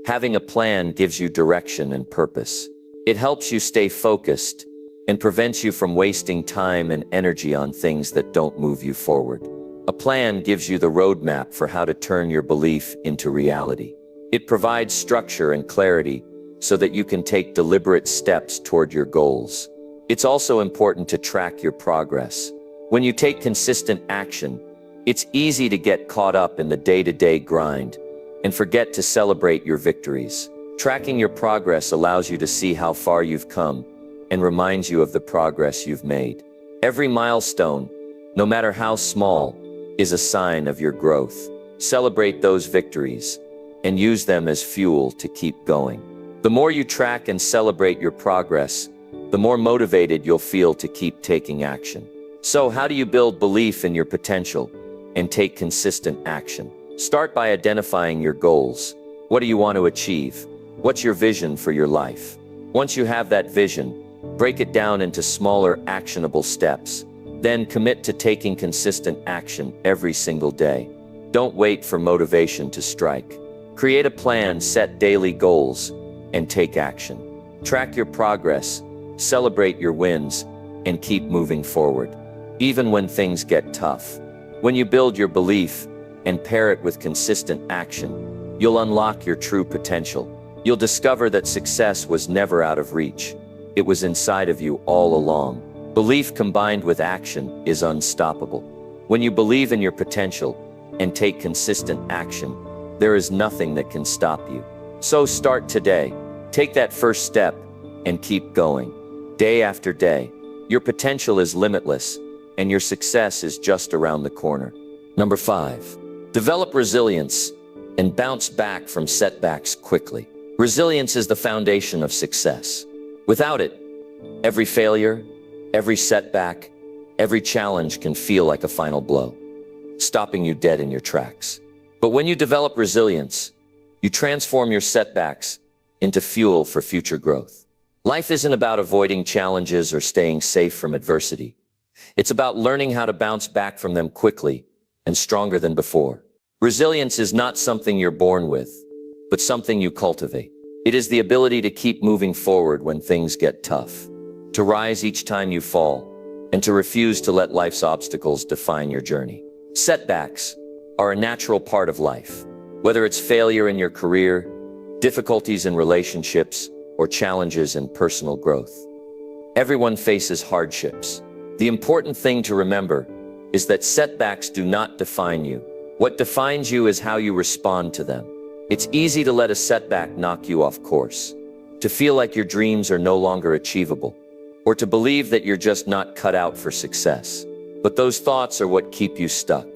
Speaker 1: Having a plan gives you direction and purpose. It helps you stay focused and prevents you from wasting time and energy on things that don't move you forward. A plan gives you the roadmap for how to turn your belief into reality. It provides structure and clarity so that you can take deliberate steps toward your goals. It's also important to track your progress. When you take consistent action, it's easy to get caught up in the day-to-day grind and forget to celebrate your victories. Tracking your progress allows you to see how far you've come and reminds you of the progress you've made. Every milestone, no matter how small, is a sign of your growth. Celebrate those victories and use them as fuel to keep going. The more you track and celebrate your progress, the more motivated you'll feel to keep taking action. So, how do you build belief in your potential and take consistent action? Start by identifying your goals. What do you want to achieve? What's your vision for your life? Once you have that vision, break it down into smaller, actionable steps. Then commit to taking consistent action every single day. Don't wait for motivation to strike. Create a plan, set daily goals, and take action. Track your progress, celebrate your wins, and keep moving forward, even when things get tough. When you build your belief and pair it with consistent action, you'll unlock your true potential. You'll discover that success was never out of reach. It was inside of you all along. Belief combined with action is unstoppable. When you believe in your potential and take consistent action, there is nothing that can stop you. So start today. Take that first step and keep going. Day after day, your potential is limitless and your success is just around the corner. Number 5, develop resilience and bounce back from setbacks quickly. Resilience is the foundation of success. Without it, every failure, every setback, every challenge can feel like a final blow, stopping you dead in your tracks. But when you develop resilience, you transform your setbacks into fuel for future growth. Life isn't about avoiding challenges or staying safe from adversity. It's about learning how to bounce back from them quickly and stronger than before. Resilience is not something you're born with, but something you cultivate. It is the ability to keep moving forward when things get tough, to rise each time you fall, and to refuse to let life's obstacles define your journey. Setbacks are a natural part of life. Whether it's failure in your career, difficulties in relationships, or challenges in personal growth, everyone faces hardships. The important thing to remember is that setbacks do not define you. What defines you is how you respond to them. It's easy to let a setback knock you off course, to feel like your dreams are no longer achievable, or to believe that you're just not cut out for success. But those thoughts are what keep you stuck.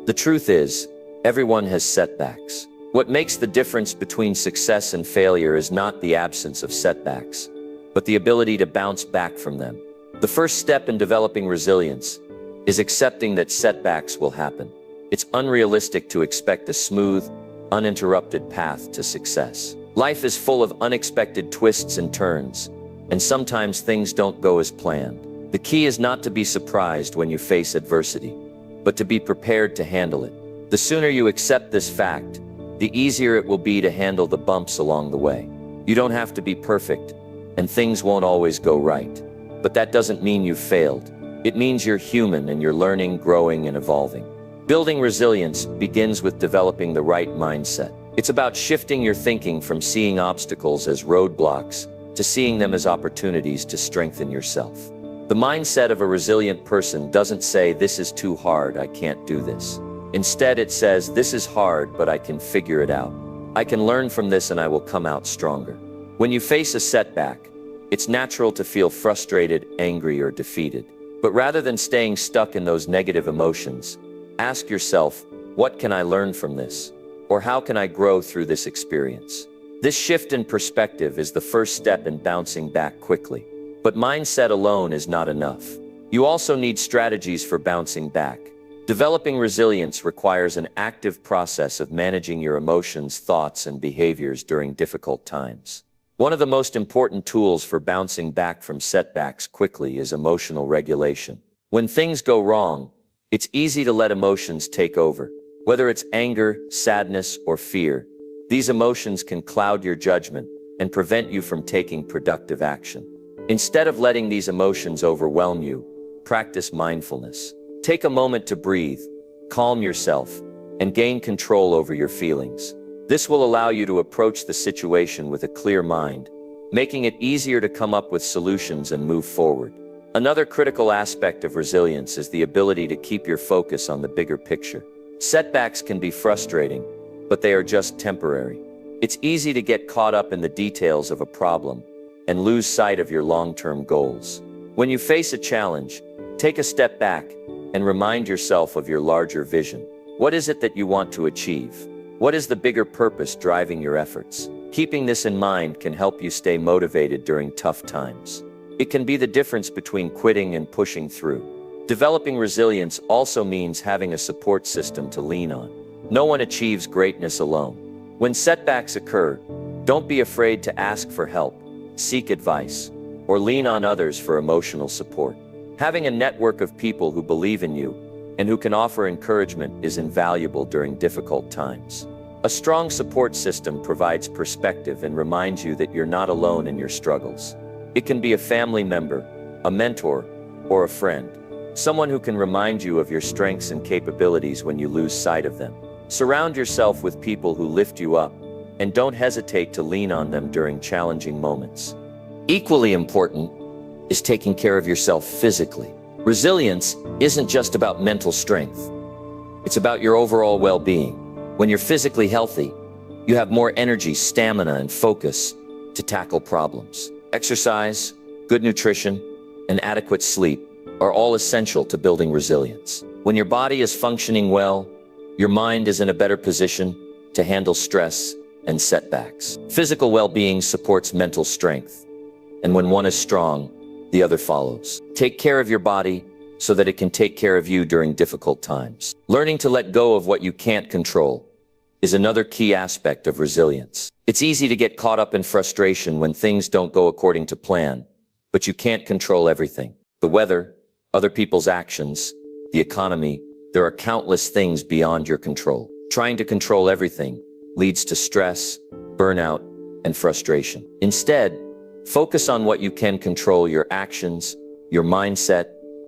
Speaker 1: The truth is, everyone has setbacks. What makes the difference between success and failure is not the absence of setbacks, but the ability to bounce back from them. The first step in developing resilience is accepting that setbacks will happen. It's unrealistic to expect a smooth, uninterrupted path to success. Life is full of unexpected twists and turns, and sometimes things don't go as planned. The key is not to be surprised when you face adversity, but to be prepared to handle it. The sooner you accept this fact, the easier it will be to handle the bumps along the way. You don't have to be perfect, and things won't always go right. But that doesn't mean you've failed. It means you're human and you're learning, growing, and evolving. Building resilience begins with developing the right mindset. It's about shifting your thinking from seeing obstacles as roadblocks to seeing them as opportunities to strengthen yourself. The mindset of a resilient person doesn't say, "This is too hard, I can't do this." Instead, it says, "This is hard, but I can figure it out. I can learn from this and I will come out stronger." When you face a setback, it's natural to feel frustrated, angry, or defeated. But rather than staying stuck in those negative emotions, ask yourself, what can I learn from this? Or how can I grow through this experience? This shift in perspective is the first step in bouncing back quickly. But mindset alone is not enough. You also need strategies for bouncing back. Developing resilience requires an active process of managing your emotions, thoughts, and behaviors during difficult times. One of the most important tools for bouncing back from setbacks quickly is emotional regulation. When things go wrong, it's easy to let emotions take over. Whether it's anger, sadness, or fear, these emotions can cloud your judgment and prevent you from taking productive action. Instead of letting these emotions overwhelm you, practice mindfulness. Take a moment to breathe, calm yourself, and gain control over your feelings. This will allow you to approach the situation with a clear mind making it easier to come up with solutions and move forward. Another critical aspect of resilience is the ability to keep your focus on the bigger picture. Setbacks can be frustrating, but they are just temporary. It's easy to get caught up in the details of a problem and lose sight of your long-term goals. When you face a challenge, take a step back and remind yourself of your larger vision. What is it that you want to achieve? What is the bigger purpose driving your efforts? Keeping this in mind can help you stay motivated during tough times. It can be the difference between quitting and pushing through. Developing resilience also means having a support system to lean on. No one achieves greatness alone. When setbacks occur, don't be afraid to ask for help, seek advice, or lean on others for emotional support. Having a network of people who believe in you and who can offer encouragement is invaluable during difficult times. A strong support system provides perspective and reminds you that you're not alone in your struggles. It can be a family member, a mentor, or a friend. Someone who can remind you of your strengths and capabilities when you lose sight of them. Surround yourself with people who lift you up, and don't hesitate to lean on them during challenging moments. Equally important is taking care of yourself physically. Resilience isn't just about mental strength. It's about your overall well-being. When you're physically healthy, you have more energy, stamina, and focus to tackle problems. Exercise, good nutrition, and adequate sleep are all essential to building resilience. When your body is functioning well, your mind is in a better position to handle stress and setbacks. Physical well-being supports mental strength, and when one is strong, the other follows. Take care of your body so that it can take care of you during difficult times. Learning to let go of what you can't control is another key aspect of resilience. It's easy to get caught up in frustration when things don't go according to plan, but you can't control everything. The weather, other people's actions, the economy, there are countless things beyond your control. Trying to control everything leads to stress, burnout, and frustration. Instead, focus on what you can control: your actions, your mindset,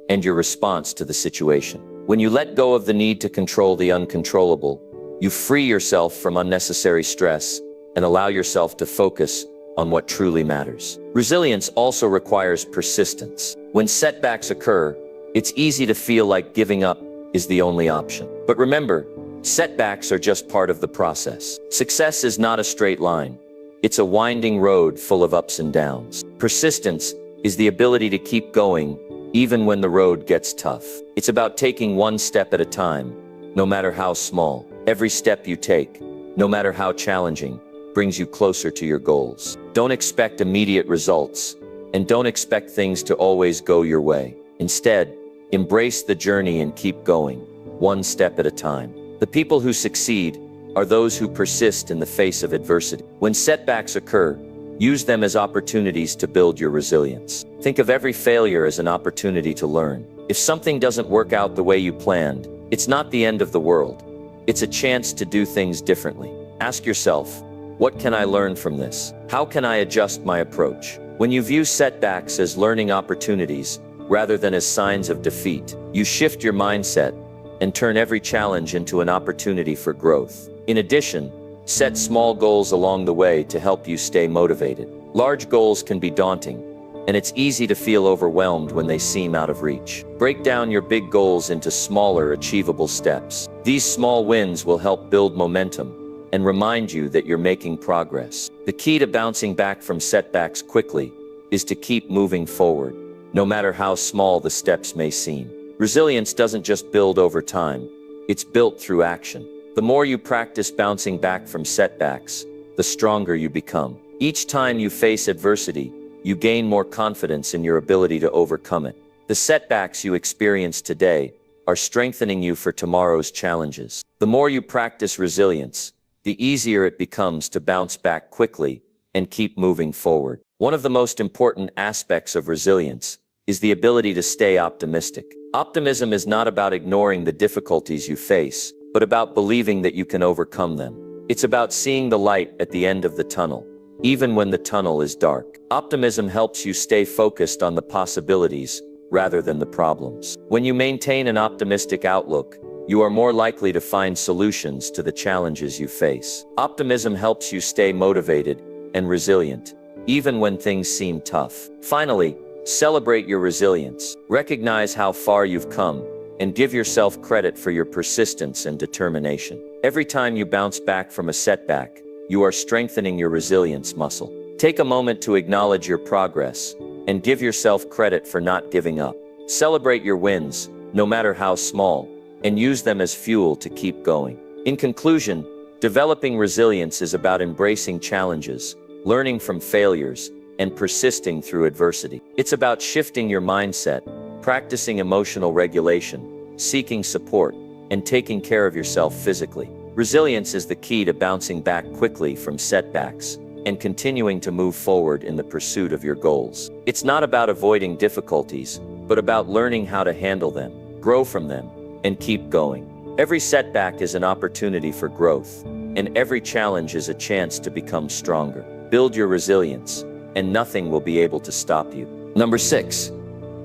Speaker 1: and your response to the situation. When you let go of the need to control the uncontrollable, you free yourself from unnecessary stress and allow yourself to focus on what truly matters. Resilience also requires persistence. When setbacks occur, it's easy to feel like giving up is the only option. But remember, setbacks are just part of the process. Success is not a straight line. It's a winding road full of ups and downs. Persistence is the ability to keep going even when the road gets tough. It's about taking one step at a time, no matter how small. Every step you take, no matter how challenging, brings you closer to your goals. Don't expect immediate results, and don't expect things to always go your way. Instead, embrace the journey and keep going, one step at a time. The people who succeed are those who persist in the face of adversity. When setbacks occur, use them as opportunities to build your resilience. Think of every failure as an opportunity to learn. If something doesn't work out the way you planned, it's not the end of the world. It's a chance to do things differently. Ask yourself, what can I learn from this? How can I adjust my approach? When you view setbacks as learning opportunities rather than as signs of defeat, you shift your mindset and turn every challenge into an opportunity for growth. In addition, set small goals along the way to help you stay motivated. Large goals can be daunting, and it's easy to feel overwhelmed when they seem out of reach. Break down your big goals into smaller, achievable steps. These small wins will help build momentum and remind you that you're making progress. The key to bouncing back from setbacks quickly is to keep moving forward, no matter how small the steps may seem. Resilience doesn't just build over time, it's built through action. The more you practice bouncing back from setbacks, the stronger you become. Each time you face adversity, you gain more confidence in your ability to overcome it. The setbacks you experience today are strengthening you for tomorrow's challenges. The more you practice resilience, the easier it becomes to bounce back quickly and keep moving forward. One of the most important aspects of resilience is the ability to stay optimistic. Optimism is not about ignoring the difficulties you face, but about believing that you can overcome them. It's about seeing the light at the end of the tunnel, even when the tunnel is dark. Optimism helps you stay focused on the possibilities rather than the problems. When you maintain an optimistic outlook, you are more likely to find solutions to the challenges you face. Optimism helps you stay motivated and resilient, even when things seem tough. Finally, celebrate your resilience. Recognize how far you've come and give yourself credit for your persistence and determination. Every time you bounce back from a setback, you are strengthening your resilience muscle. Take a moment to acknowledge your progress and give yourself credit for not giving up. Celebrate your wins, no matter how small, and use them as fuel to keep going. In conclusion, developing resilience is about embracing challenges, learning from failures, and persisting through adversity. It's about shifting your mindset, practicing emotional regulation, seeking support, and taking care of yourself physically. Resilience is the key to bouncing back quickly from setbacks and continuing to move forward in the pursuit of your goals. It's not about avoiding difficulties, but about learning how to handle them, grow from them, and keep going. Every setback is an opportunity for growth, and every challenge is a chance to become stronger. Build your resilience, and nothing will be able to stop you. Number 6,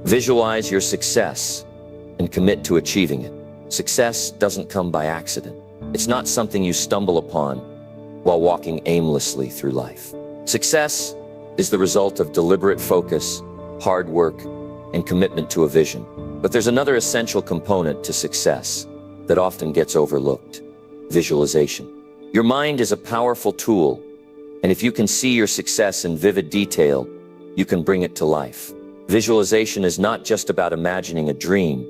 Speaker 1: visualize your success and commit to achieving it. Success doesn't come by accident. It's not something you stumble upon while walking aimlessly through life. Success is the result of deliberate focus, hard work, and commitment to a vision. But there's another essential component to success that often gets overlooked: visualization. Your mind is a powerful tool, and if you can see your success in vivid detail, you can bring it to life. Visualization is not just about imagining a dream.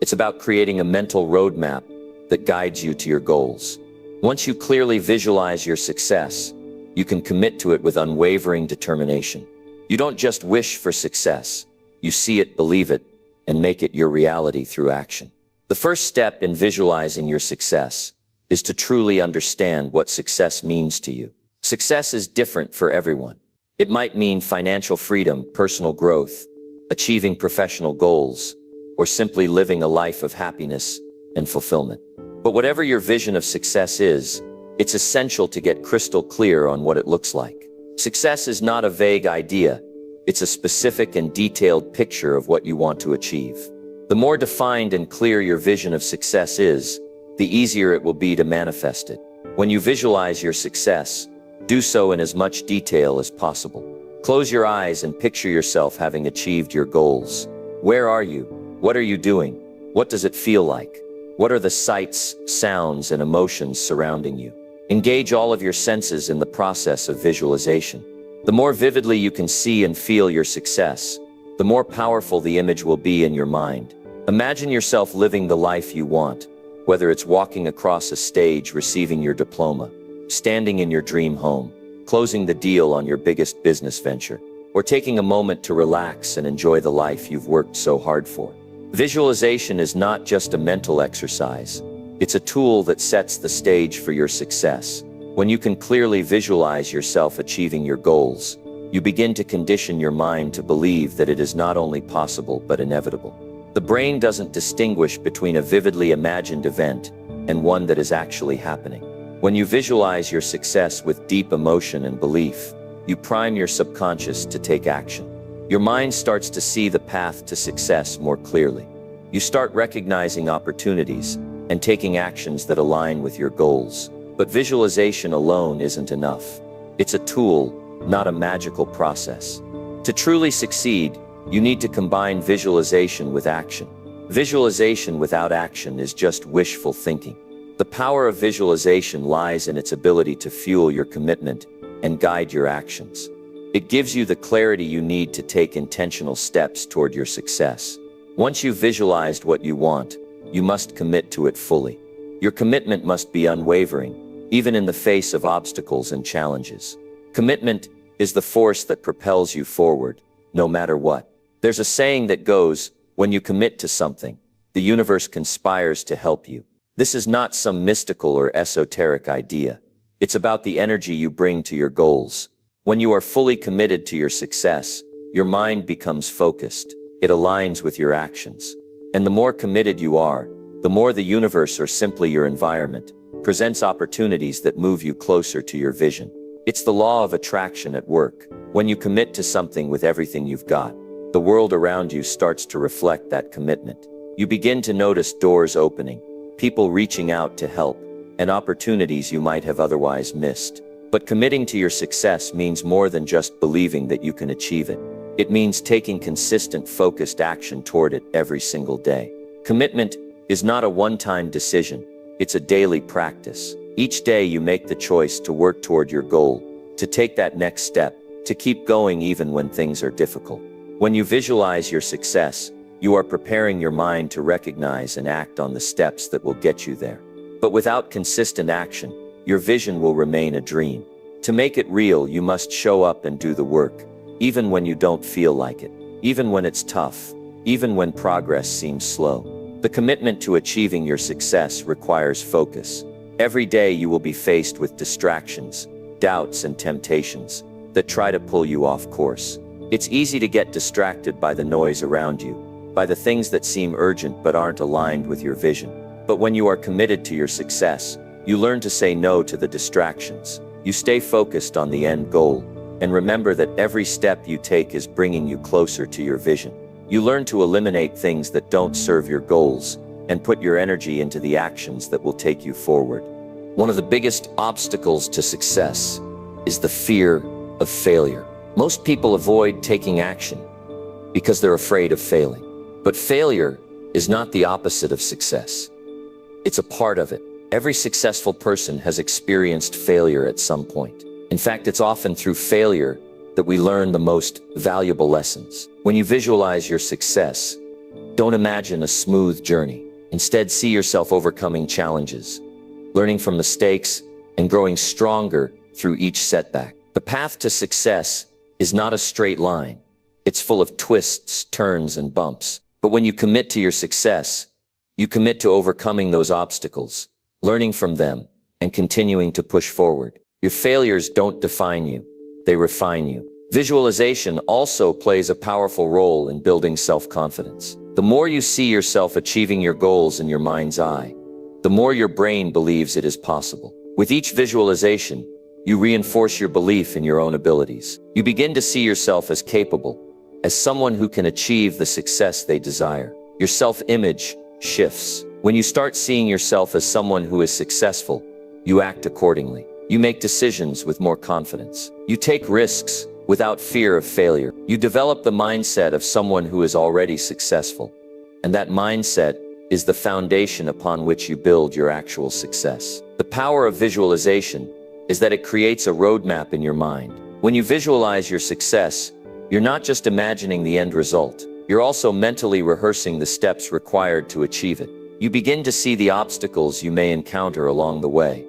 Speaker 1: It's about creating a mental roadmap that guides you to your goals. Once you clearly visualize your success, you can commit to it with unwavering determination. You don't just wish for success. You see it, believe it, and make it your reality through action. The first step in visualizing your success is to truly understand what success means to you. Success is different for everyone. It might mean financial freedom, personal growth, achieving professional goals, or simply living a life of happiness and fulfillment. But whatever your vision of success is, it's essential to get crystal clear on what it looks like. Success is not a vague idea. It's a specific and detailed picture of what you want to achieve. The more defined and clear your vision of success is, the easier it will be to manifest it. When you visualize your success, do so in as much detail as possible. Close your eyes and picture yourself having achieved your goals. Where are you? What are you doing? What does it feel like? What are the sights, sounds, and emotions surrounding you? Engage all of your senses in the process of visualization. The more vividly you can see and feel your success, the more powerful the image will be in your mind. Imagine yourself living the life you want, whether it's walking across a stage receiving your diploma, standing in your dream home, closing the deal on your biggest business venture, or taking a moment to relax and enjoy the life you've worked so hard for. Visualization is not just a mental exercise. It's a tool that sets the stage for your success. When you can clearly visualize yourself achieving your goals, you begin to condition your mind to believe that it is not only possible but inevitable. The brain doesn't distinguish between a vividly imagined event and one that is actually happening. When you visualize your success with deep emotion and belief, you prime your subconscious to take action. Your mind starts to see the path to success more clearly. You start recognizing opportunities and taking actions that align with your goals. But visualization alone isn't enough. It's a tool, not a magical process. To truly succeed, you need to combine visualization with action. Visualization without action is just wishful thinking. The power of visualization lies in its ability to fuel your commitment and guide your actions. It gives you the clarity you need to take intentional steps toward your success. Once you've visualized what you want, you must commit to it fully. Your commitment must be unwavering, even in the face of obstacles and challenges. Commitment is the force that propels you forward, no matter what. There's a saying that goes, when you commit to something, the universe conspires to help you. This is not some mystical or esoteric idea. It's about the energy you bring to your goals. When you are fully committed to your success, your mind becomes focused. It aligns with your actions. And the more committed you are, the more the universe, or simply your environment, presents opportunities that move you closer to your vision. It's the law of attraction at work. When you commit to something with everything you've got, the world around you starts to reflect that commitment. You begin to notice doors opening, people reaching out to help, and opportunities you might have otherwise missed. But committing to your success means more than just believing that you can achieve it. It means taking consistent, focused action toward it every single day. Commitment is not a one-time decision. It's a daily practice. Each day you make the choice to work toward your goal, to take that next step, to keep going even when things are difficult. When you visualize your success, you are preparing your mind to recognize and act on the steps that will get you there. But without consistent action, your vision will remain a dream. To make it real, you must show up and do the work, even when you don't feel like it, even when it's tough, even when progress seems slow. The commitment to achieving your success requires focus. Every day you will be faced with distractions, doubts, and temptations that try to pull you off course. It's easy to get distracted by the noise around you, by the things that seem urgent but aren't aligned with your vision. But when you are committed to your success, you learn to say no to the distractions. You stay focused on the end goal, and remember that every step you take is bringing you closer to your vision. You learn to eliminate things that don't serve your goals, and put your energy into the actions that will take you forward. One of the biggest obstacles to success is the fear of failure. Most people avoid taking action because they're afraid of failing. But failure is not the opposite of success. It's a part of it. Every successful person has experienced failure at some point. In fact, it's often through failure that we learn the most valuable lessons. When you visualize your success, don't imagine a smooth journey. Instead, see yourself overcoming challenges, learning from mistakes, and growing stronger through each setback. The path to success is not a straight line. It's full of twists, turns, and bumps. But when you commit to your success, you commit to overcoming those obstacles, learning from them, and continuing to push forward. Your failures don't define you, they refine you. Visualization also plays a powerful role in building self-confidence. The more you see yourself achieving your goals in your mind's eye, the more your brain believes it is possible. With each visualization, you reinforce your belief in your own abilities. You begin to see yourself as capable, as someone who can achieve the success they desire. Your self-image shifts. When you start seeing yourself as someone who is successful, you act accordingly. You make decisions with more confidence. You take risks without fear of failure. You develop the mindset of someone who is already successful. And that mindset is the foundation upon which you build your actual success. The power of visualization is that it creates a roadmap in your mind. When you visualize your success, you're not just imagining the end result. You're also mentally rehearsing the steps required to achieve it. You begin to see the obstacles you may encounter along the way,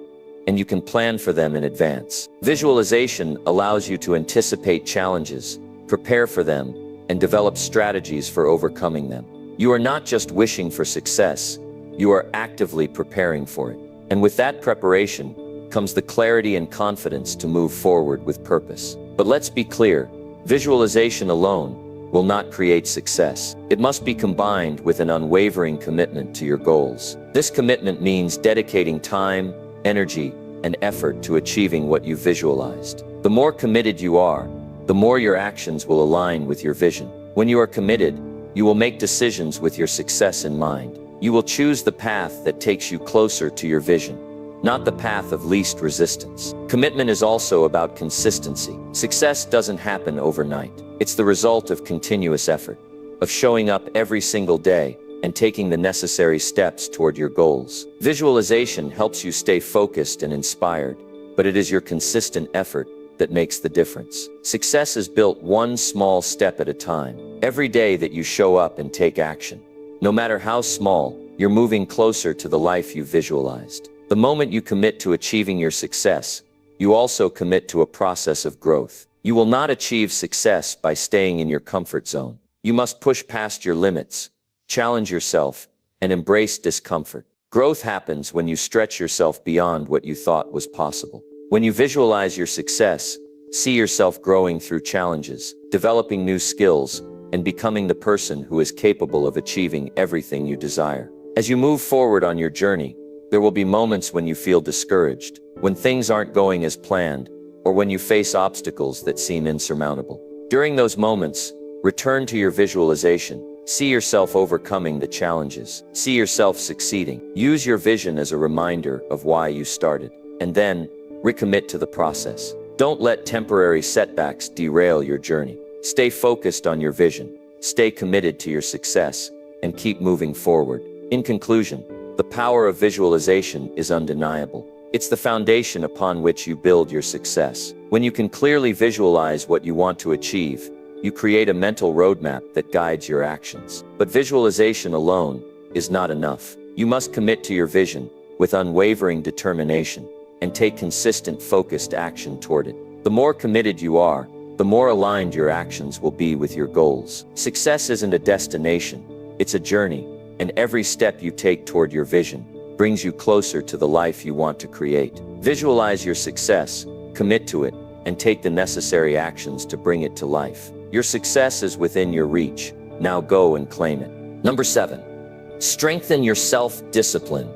Speaker 1: and you can plan for them in advance. Visualization allows you to anticipate challenges, prepare for them, and develop strategies for overcoming them. You are not just wishing for success, you are actively preparing for it. And with that preparation comes the clarity and confidence to move forward with purpose. But let's be clear, visualization alone will not create success. It must be combined with an unwavering commitment to your goals. This commitment means dedicating time, energy, and effort to achieving what you visualized. The more committed you are, the more your actions will align with your vision. When you are committed, you will make decisions with your success in mind. You will choose the path that takes you closer to your vision, not the path of least resistance. Commitment is also about consistency. Success doesn't happen overnight. It's the result of continuous effort, of showing up every single day and taking the necessary steps toward your goals. Visualization helps you stay focused and inspired, but it is your consistent effort that makes the difference. Success is built one small step at a time. Every day that you show up and take action, no matter how small, you're moving closer to the life you visualized. The moment you commit to achieving your success, you also commit to a process of growth. You will not achieve success by staying in your comfort zone. You must push past your limits, challenge yourself, and embrace discomfort. Growth happens when you stretch yourself beyond what you thought was possible. When you visualize your success, see yourself growing through challenges, developing new skills, and becoming the person who is capable of achieving everything you desire. As you move forward on your journey, there will be moments when you feel discouraged, when things aren't going as planned, or when you face obstacles that seem insurmountable. During those moments, return to your visualization. See yourself overcoming the challenges. See yourself succeeding. Use your vision as a reminder of why you started. And then, recommit to the process. Don't let temporary setbacks derail your journey. Stay focused on your vision, stay committed to your success, and keep moving forward. In conclusion, the power of visualization is undeniable. It's the foundation upon which you build your success. When you can clearly visualize what you want to achieve, you create a mental roadmap that guides your actions. But visualization alone is not enough. You must commit to your vision with unwavering determination and take consistent, focused action toward it. The more committed you are, the more aligned your actions will be with your goals. Success isn't a destination, it's a journey, and every step you take toward your vision brings you closer to the life you want to create. Visualize your success, commit to it, and take the necessary actions to bring it to life. Your success is within your reach. Now go and claim it. Number 7, strengthen your self-discipline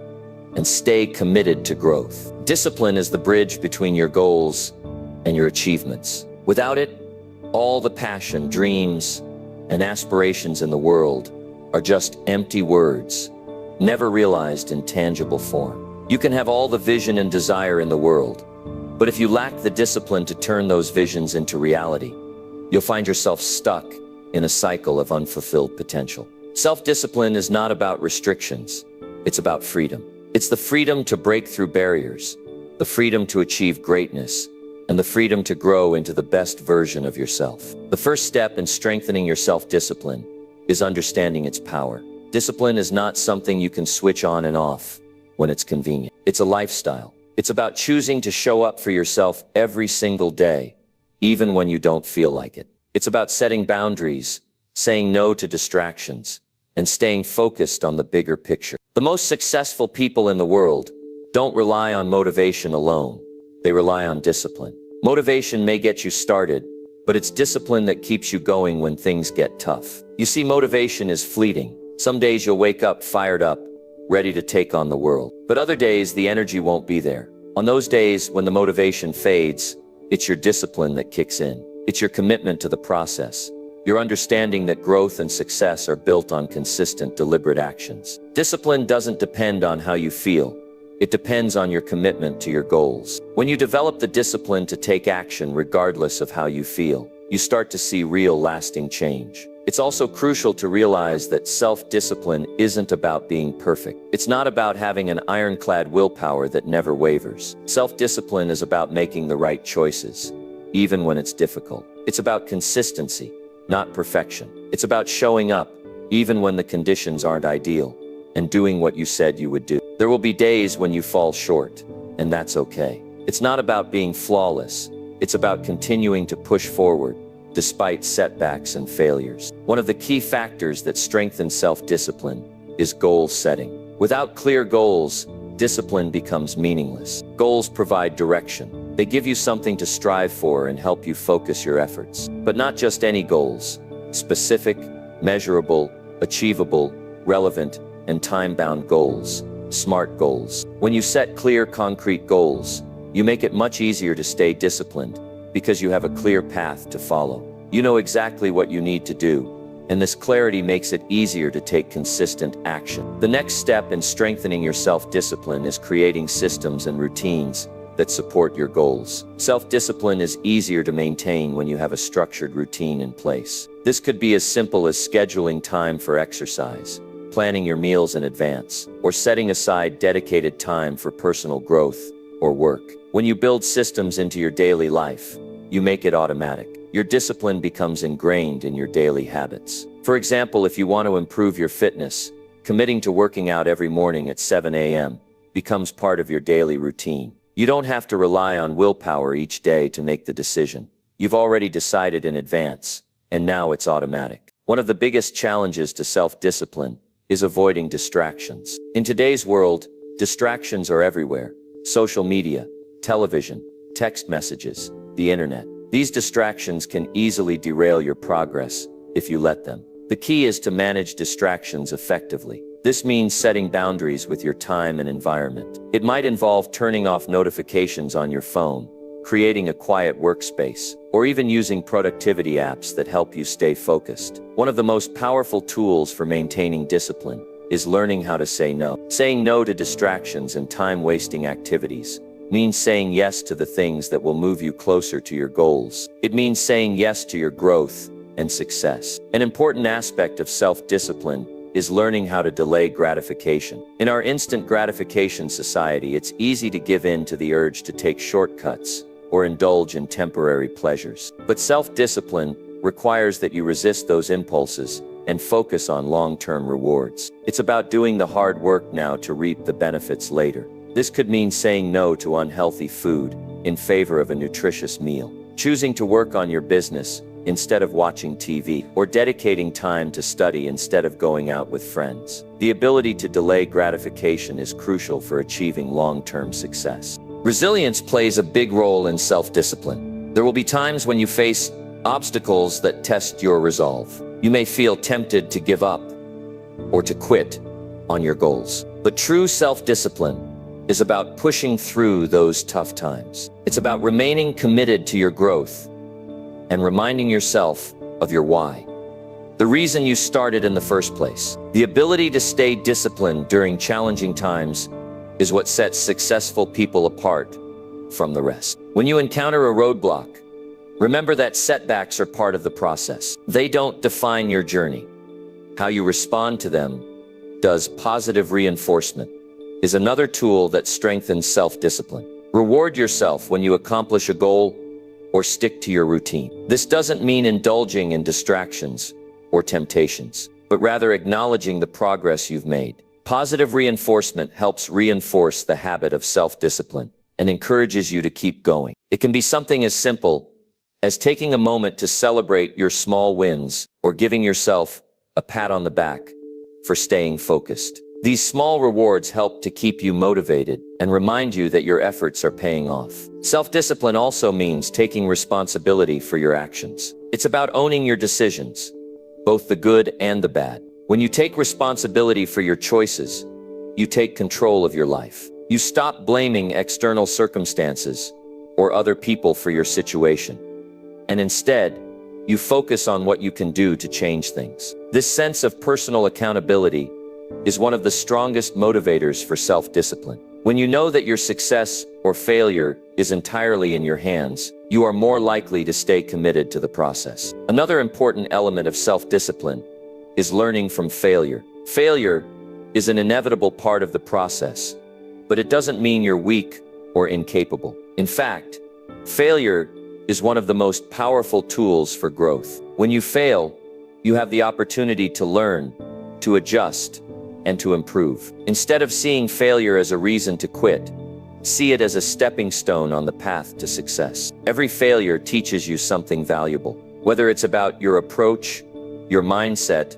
Speaker 1: and stay committed to growth. Discipline is the bridge between your goals and your achievements. Without it, all the passion, dreams, and aspirations in the world are just empty words, never realized in tangible form. You can have all the vision and desire in the world, but if you lack the discipline to turn those visions into reality, you'll find yourself stuck in a cycle of unfulfilled potential. Self-discipline is not about restrictions, it's about freedom. It's the freedom to break through barriers, the freedom to achieve greatness, and the freedom to grow into the best version of yourself. The first step in strengthening your self-discipline is understanding its power. Discipline is not something you can switch on and off when it's convenient. It's a lifestyle. It's about choosing to show up for yourself every single day, even when you don't feel like it. It's about setting boundaries, saying no to distractions, and staying focused on the bigger picture. The most successful people in the world don't rely on motivation alone. They rely on discipline. Motivation may get you started, but it's discipline that keeps you going when things get tough. You see, motivation is fleeting. Some days you'll wake up fired up, ready to take on the world. But other days, the energy won't be there. On those days when the motivation fades, it's your discipline that kicks in. It's your commitment to the process. Your understanding that growth and success are built on consistent, deliberate actions. Discipline doesn't depend on how you feel. It depends on your commitment to your goals. When you develop the discipline to take action regardless of how you feel, you start to see real, lasting change. It's also crucial to realize that self-discipline isn't about being perfect. It's not about having an ironclad willpower that never wavers. Self-discipline is about making the right choices, even when it's difficult. It's about consistency, not perfection. It's about showing up, even when the conditions aren't ideal, and doing what you said you would do. There will be days when you fall short, and that's okay. It's not about being flawless. It's about continuing to push forward, despite setbacks and failures. One of the key factors that strengthens self-discipline is goal setting. Without clear goals, discipline becomes meaningless. Goals provide direction. They give you something to strive for and help you focus your efforts. But not just any goals. Specific, measurable, achievable, relevant, and time-bound goals. SMART goals. When you set clear, concrete goals, you make it much easier to stay disciplined because you have a clear path to follow. You know exactly what you need to do, and this clarity makes it easier to take consistent action. The next step in strengthening your self-discipline is creating systems and routines that support your goals. Self-discipline is easier to maintain when you have a structured routine in place. This could be as simple as scheduling time for exercise, planning your meals in advance, or setting aside dedicated time for personal growth or work. When you build systems into your daily life, you make it automatic. Your discipline becomes ingrained in your daily habits. For example, if you want to improve your fitness, committing to working out every morning at 7 a.m. becomes part of your daily routine. You don't have to rely on willpower each day to make the decision. You've already decided in advance, and now it's automatic. One of the biggest challenges to self-discipline is avoiding distractions. In today's world, distractions are everywhere. Social media, television, text messages, the internet. These distractions can easily derail your progress if you let them. The key is to manage distractions effectively. This means setting boundaries with your time and environment. It might involve turning off notifications on your phone, creating a quiet workspace, or even using productivity apps that help you stay focused. One of the most powerful tools for maintaining discipline is learning how to say no. Saying no to distractions and time-wasting activities means saying yes to the things that will move you closer to your goals. It means saying yes to your growth and success. An important aspect of self-discipline is learning how to delay gratification. In our instant gratification society, it's easy to give in to the urge to take shortcuts or indulge in temporary pleasures. But self-discipline requires that you resist those impulses and focus on long-term rewards. It's about doing the hard work now to reap the benefits later. This could mean saying no to unhealthy food in favor of a nutritious meal, choosing to work on your business instead of watching TV, or dedicating time to study instead of going out with friends. The ability to delay gratification is crucial for achieving long-term success. Resilience plays a big role in self-discipline. There will be times when you face obstacles that test your resolve. You may feel tempted to give up or to quit on your goals. But true self-discipline is about pushing through those tough times. It's about remaining committed to your growth and reminding yourself of your why, the reason you started in the first place. The ability to stay disciplined during challenging times is what sets successful people apart from the rest. When you encounter a roadblock, remember that setbacks are part of the process. They don't define your journey. How you respond to them does. Positive reinforcement is another tool that strengthens self-discipline. Reward yourself when you accomplish a goal or stick to your routine. This doesn't mean indulging in distractions or temptations, but rather acknowledging the progress you've made. Positive reinforcement helps reinforce the habit of self-discipline and encourages you to keep going. It can be something as simple as taking a moment to celebrate your small wins or giving yourself a pat on the back for staying focused. These small rewards help to keep you motivated and remind you that your efforts are paying off. Self-discipline also means taking responsibility for your actions. It's about owning your decisions, both the good and the bad. When you take responsibility for your choices, you take control of your life. You stop blaming external circumstances or other people for your situation, and instead, you focus on what you can do to change things. This sense of personal accountability is one of the strongest motivators for self-discipline. When you know that your success or failure is entirely in your hands, you are more likely to stay committed to the process. Another important element of self-discipline is learning from failure. Failure is an inevitable part of the process, but it doesn't mean you're weak or incapable. In fact, failure is one of the most powerful tools for growth. When you fail, you have the opportunity to learn, to adjust, and to improve. Instead of seeing failure as a reason to quit, see it as a stepping stone on the path to success. Every failure teaches you something valuable. Whether it's about your approach, your mindset,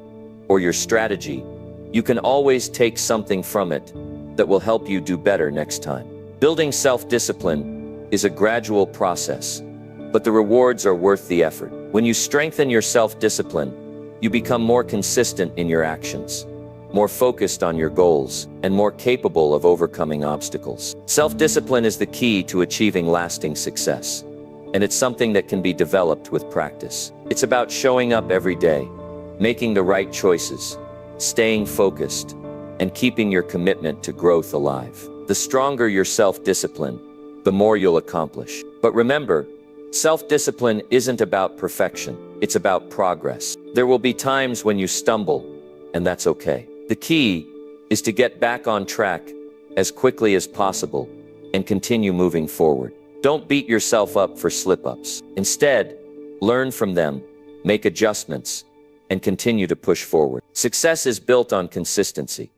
Speaker 1: or your strategy, you can always take something from it that will help you do better next time. Building self-discipline is a gradual process, but the rewards are worth the effort. When you strengthen your self-discipline, you become more consistent in your actions, more focused on your goals, and more capable of overcoming obstacles. Self-discipline is the key to achieving lasting success, and it's something that can be developed with practice. It's about showing up every day, making the right choices, staying focused, and keeping your commitment to growth alive. The stronger your self-discipline, the more you'll accomplish. But remember, self-discipline isn't about perfection, it's about progress. There will be times when you stumble, and that's okay. The key is to get back on track as quickly as possible and continue moving forward. Don't beat yourself up for slip-ups. Instead, learn from them, make adjustments, and continue to push forward. Success is built on consistency,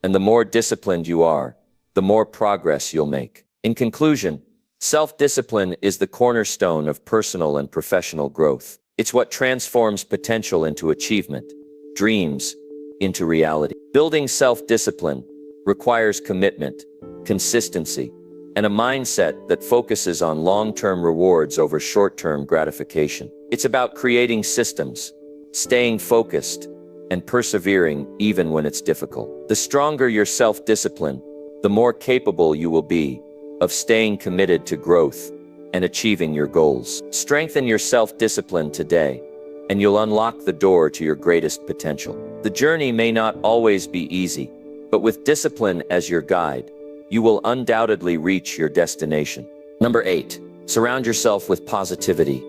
Speaker 1: and the more disciplined you are, the more progress you'll make. In conclusion, self-discipline is the cornerstone of personal and professional growth. It's what transforms potential into achievement, dreams into reality. Building self-discipline requires commitment, consistency, and a mindset that focuses on long-term rewards over short-term gratification. It's about creating systems, staying focused, and persevering even when it's difficult. The stronger your self-discipline, the more capable you will be of staying committed to growth and achieving your goals. Strengthen your self-discipline today, and you'll unlock the door to your greatest potential. The journey may not always be easy, but with discipline as your guide, you will undoubtedly reach your destination. Number 8, surround yourself with positivity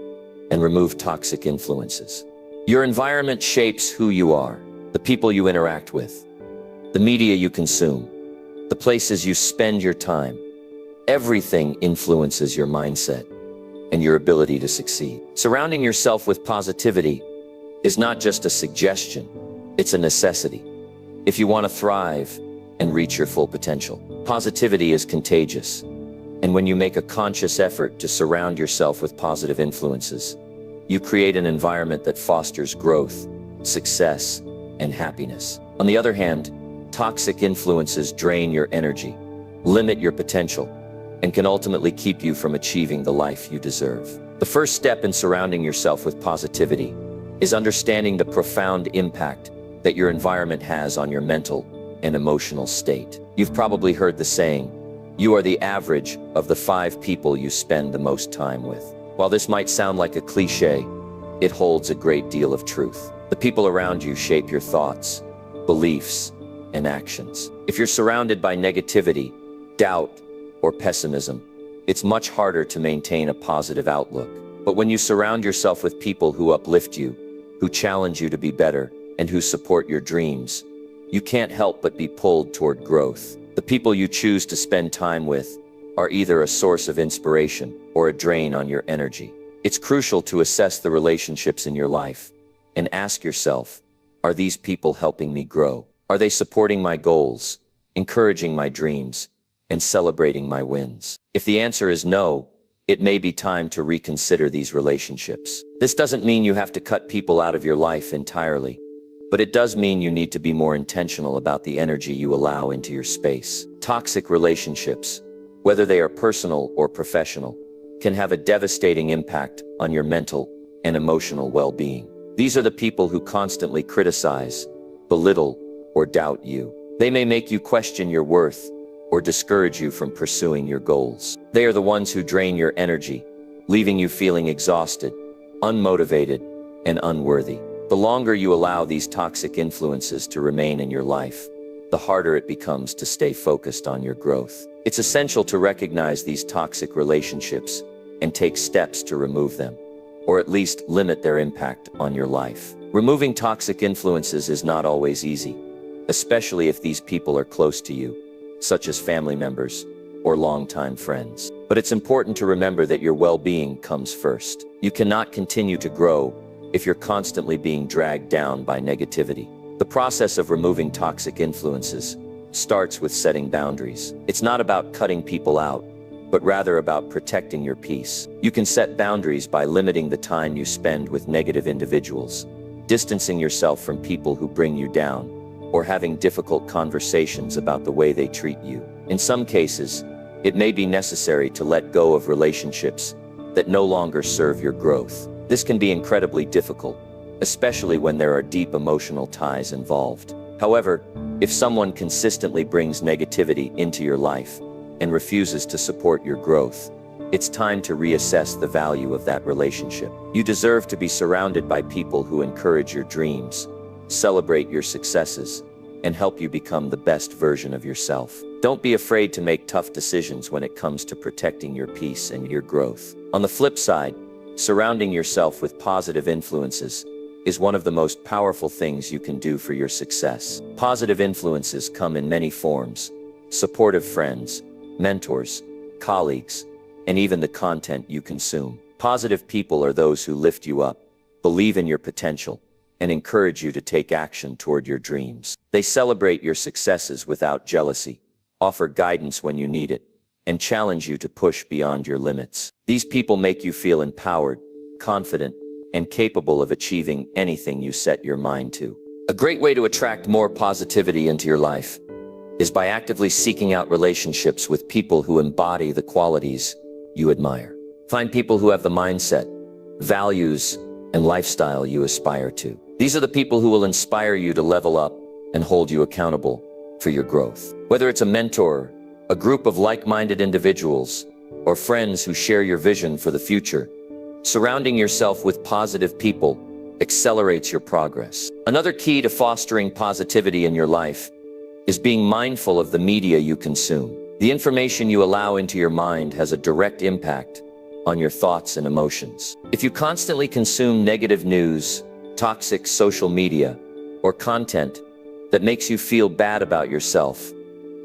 Speaker 1: and remove toxic influences. Your environment shapes who you are, the people you interact with, the media you consume, the places you spend your time. Everything influences your mindset and your ability to succeed. Surrounding yourself with positivity is not just a suggestion, it's a necessity. If you want to thrive and reach your full potential, positivity is contagious. And when you make a conscious effort to surround yourself with positive influences, you create an environment that fosters growth, success, and happiness. On the other hand, toxic influences drain your energy, limit your potential, and can ultimately keep you from achieving the life you deserve. The first step in surrounding yourself with positivity is understanding the profound impact that your environment has on your mental and emotional state. You've probably heard the saying, you are the average of the 5 people you spend the most time with. While this might sound like a cliche, it holds a great deal of truth. The people around you shape your thoughts, beliefs, and actions. If you're surrounded by negativity, doubt, or pessimism, it's much harder to maintain a positive outlook. But when you surround yourself with people who uplift you, who challenge you to be better, and who support your dreams, you can't help but be pulled toward growth. The people you choose to spend time with are either a source of inspiration or a drain on your energy. It's crucial to assess the relationships in your life and ask yourself, are these people helping me grow? Are they supporting my goals, encouraging my dreams, and celebrating my wins? If the answer is no, it may be time to reconsider these relationships. This doesn't mean you have to cut people out of your life entirely, but it does mean you need to be more intentional about the energy you allow into your space. Toxic relationships, whether they are personal or professional, can have a devastating impact on your mental and emotional well-being. These are the people who constantly criticize, belittle, or doubt you. They may make you question your worth or discourage you from pursuing your goals. They are the ones who drain your energy, leaving you feeling exhausted, unmotivated, and unworthy. The longer you allow these toxic influences to remain in your life, the harder it becomes to stay focused on your growth. It's essential to recognize these toxic relationships and take steps to remove them, or at least limit their impact on your life. Removing toxic influences is not always easy, especially if these people are close to you, such as family members or longtime friends. But it's important to remember that your well-being comes first. You cannot continue to grow if you're constantly being dragged down by negativity. The process of removing toxic influences starts with setting boundaries. It's not about cutting people out, but rather about protecting your peace. You can set boundaries by limiting the time you spend with negative individuals, distancing yourself from people who bring you down, or having difficult conversations about the way they treat you. In some cases, it may be necessary to let go of relationships that no longer serve your growth. This can be incredibly difficult, especially when there are deep emotional ties involved. However, if someone consistently brings negativity into your life and refuses to support your growth, it's time to reassess the value of that relationship. You deserve to be surrounded by people who encourage your dreams, celebrate your successes, and help you become the best version of yourself. Don't be afraid to make tough decisions when it comes to protecting your peace and your growth. On the flip side, surrounding yourself with positive influences is one of the most powerful things you can do for your success. Positive influences come in many forms: supportive friends, mentors, colleagues, and even the content you consume. Positive people are those who lift you up, believe in your potential, and encourage you to take action toward your dreams. They celebrate your successes without jealousy, offer guidance when you need it, and challenge you to push beyond your limits. These people make you feel empowered, confident, and capable of achieving anything you set your mind to. A great way to attract more positivity into your life is by actively seeking out relationships with people who embody the qualities you admire. Find people who have the mindset, values, and lifestyle you aspire to. These are the people who will inspire you to level up and hold you accountable for your growth. Whether it's a mentor, a group of like-minded individuals, or friends who share your vision for the future, surrounding yourself with positive people accelerates your progress. Another key to fostering positivity in your life is being mindful of the media you consume. The information you allow into your mind has a direct impact on your thoughts and emotions. If you constantly consume negative news, toxic social media, or content that makes you feel bad about yourself,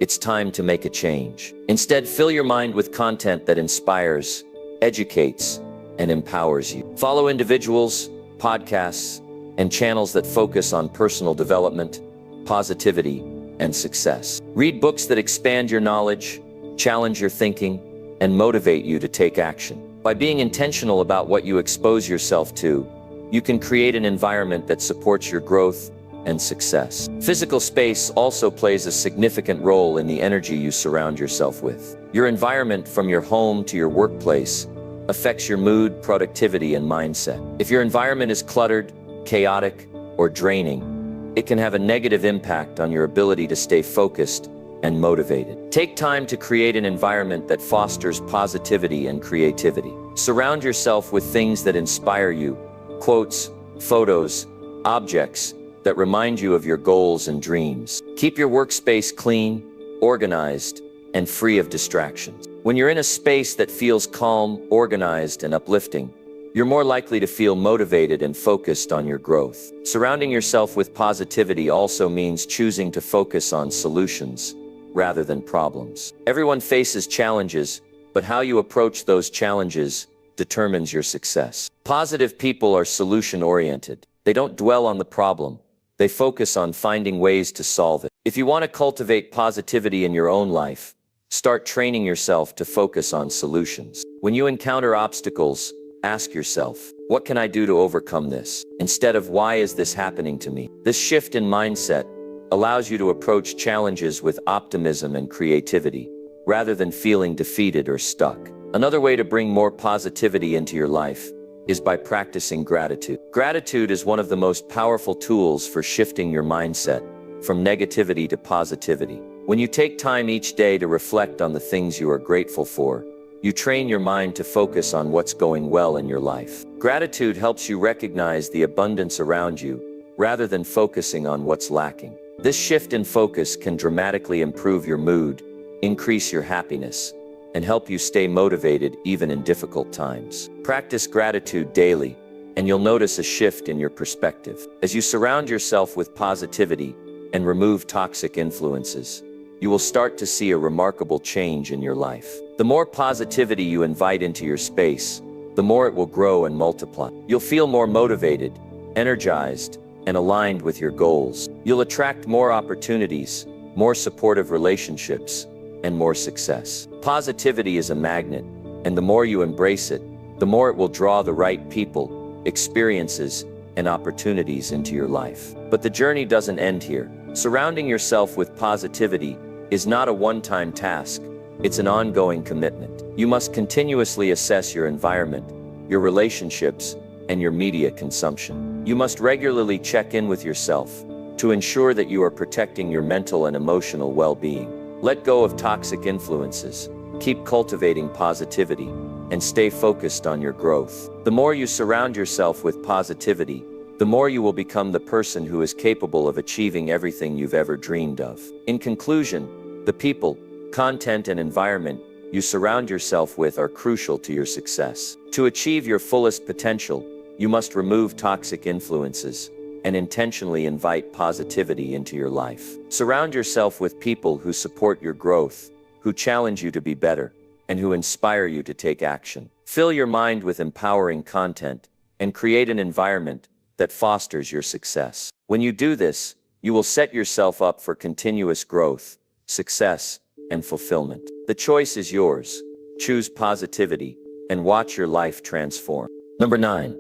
Speaker 1: it's time to make a change. Instead, fill your mind with content that inspires, educates, and empowers you. Follow individuals, podcasts, and channels that focus on personal development, positivity, and success. Read books that expand your knowledge, challenge your thinking, and motivate you to take action. By being intentional about what you expose yourself to, you can create an environment that supports your growth and success. Physical space also plays a significant role in the energy you surround yourself with. Your environment, from your home to your workplace, affects your mood, productivity, and mindset. If your environment is cluttered, chaotic, or draining, it can have a negative impact on your ability to stay focused and motivated. Take time to create an environment that fosters positivity and creativity. Surround yourself with things that inspire you, quotes, photos, objects that remind you of your goals and dreams. Keep your workspace clean, organized, and free of distractions. When you're in a space that feels calm, organized, and uplifting, you're more likely to feel motivated and focused on your growth. Surrounding yourself with positivity also means choosing to focus on solutions rather than problems. Everyone faces challenges, but how you approach those challenges determines your success. Positive people are solution-oriented. They don't dwell on the problem. They focus on finding ways to solve it. If you want to cultivate positivity in your own life, start training yourself to focus on solutions. When you encounter obstacles, ask yourself, what can I do to overcome this? Instead of, why is this happening to me? This shift in mindset allows you to approach challenges with optimism and creativity, rather than feeling defeated or stuck. Another way to bring more positivity into your life is by practicing gratitude. Gratitude is one of the most powerful tools for shifting your mindset from negativity to positivity. When you take time each day to reflect on the things you are grateful for, you train your mind to focus on what's going well in your life. Gratitude helps you recognize the abundance around you, rather than focusing on what's lacking. This shift in focus can dramatically improve your mood, increase your happiness, and help you stay motivated even in difficult times. Practice gratitude daily, and you'll notice a shift in your perspective. As you surround yourself with positivity and remove toxic influences, you will start to see a remarkable change in your life. The more positivity you invite into your space, the more it will grow and multiply. You'll feel more motivated, energized, and aligned with your goals. You'll attract more opportunities, more supportive relationships, and more success. Positivity is a magnet, and the more you embrace it, the more it will draw the right people, experiences, and opportunities into your life. But the journey doesn't end here. Surrounding yourself with positivity is not a one-time task. It's an ongoing commitment. You must continuously assess your environment, your relationships, and your media consumption. You must regularly check in with yourself to ensure that you are protecting your mental and emotional well-being. Let go of toxic influences, keep cultivating positivity, and stay focused on your growth. The more you surround yourself with positivity, the more you will become the person who is capable of achieving everything you've ever dreamed of. In conclusion, the people, content, and environment you surround yourself with are crucial to your success. To achieve your fullest potential, you must remove toxic influences and intentionally invite positivity into your life. Surround yourself with people who support your growth, who challenge you to be better, and who inspire you to take action. Fill your mind with empowering content and create an environment that fosters your success. When you do this, you will set yourself up for continuous growth, success, and fulfillment. The choice is yours. Choose positivity and watch your life transform. Number 9.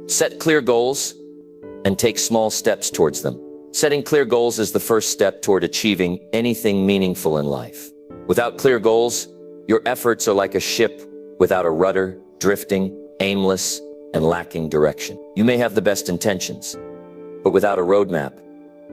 Speaker 1: Set clear goals and take small steps towards them. Setting clear goals is the first step toward achieving anything meaningful in life. Without clear goals, your efforts are like a ship without a rudder, drifting, aimless, and lacking direction. You may have the best intentions, but without a roadmap,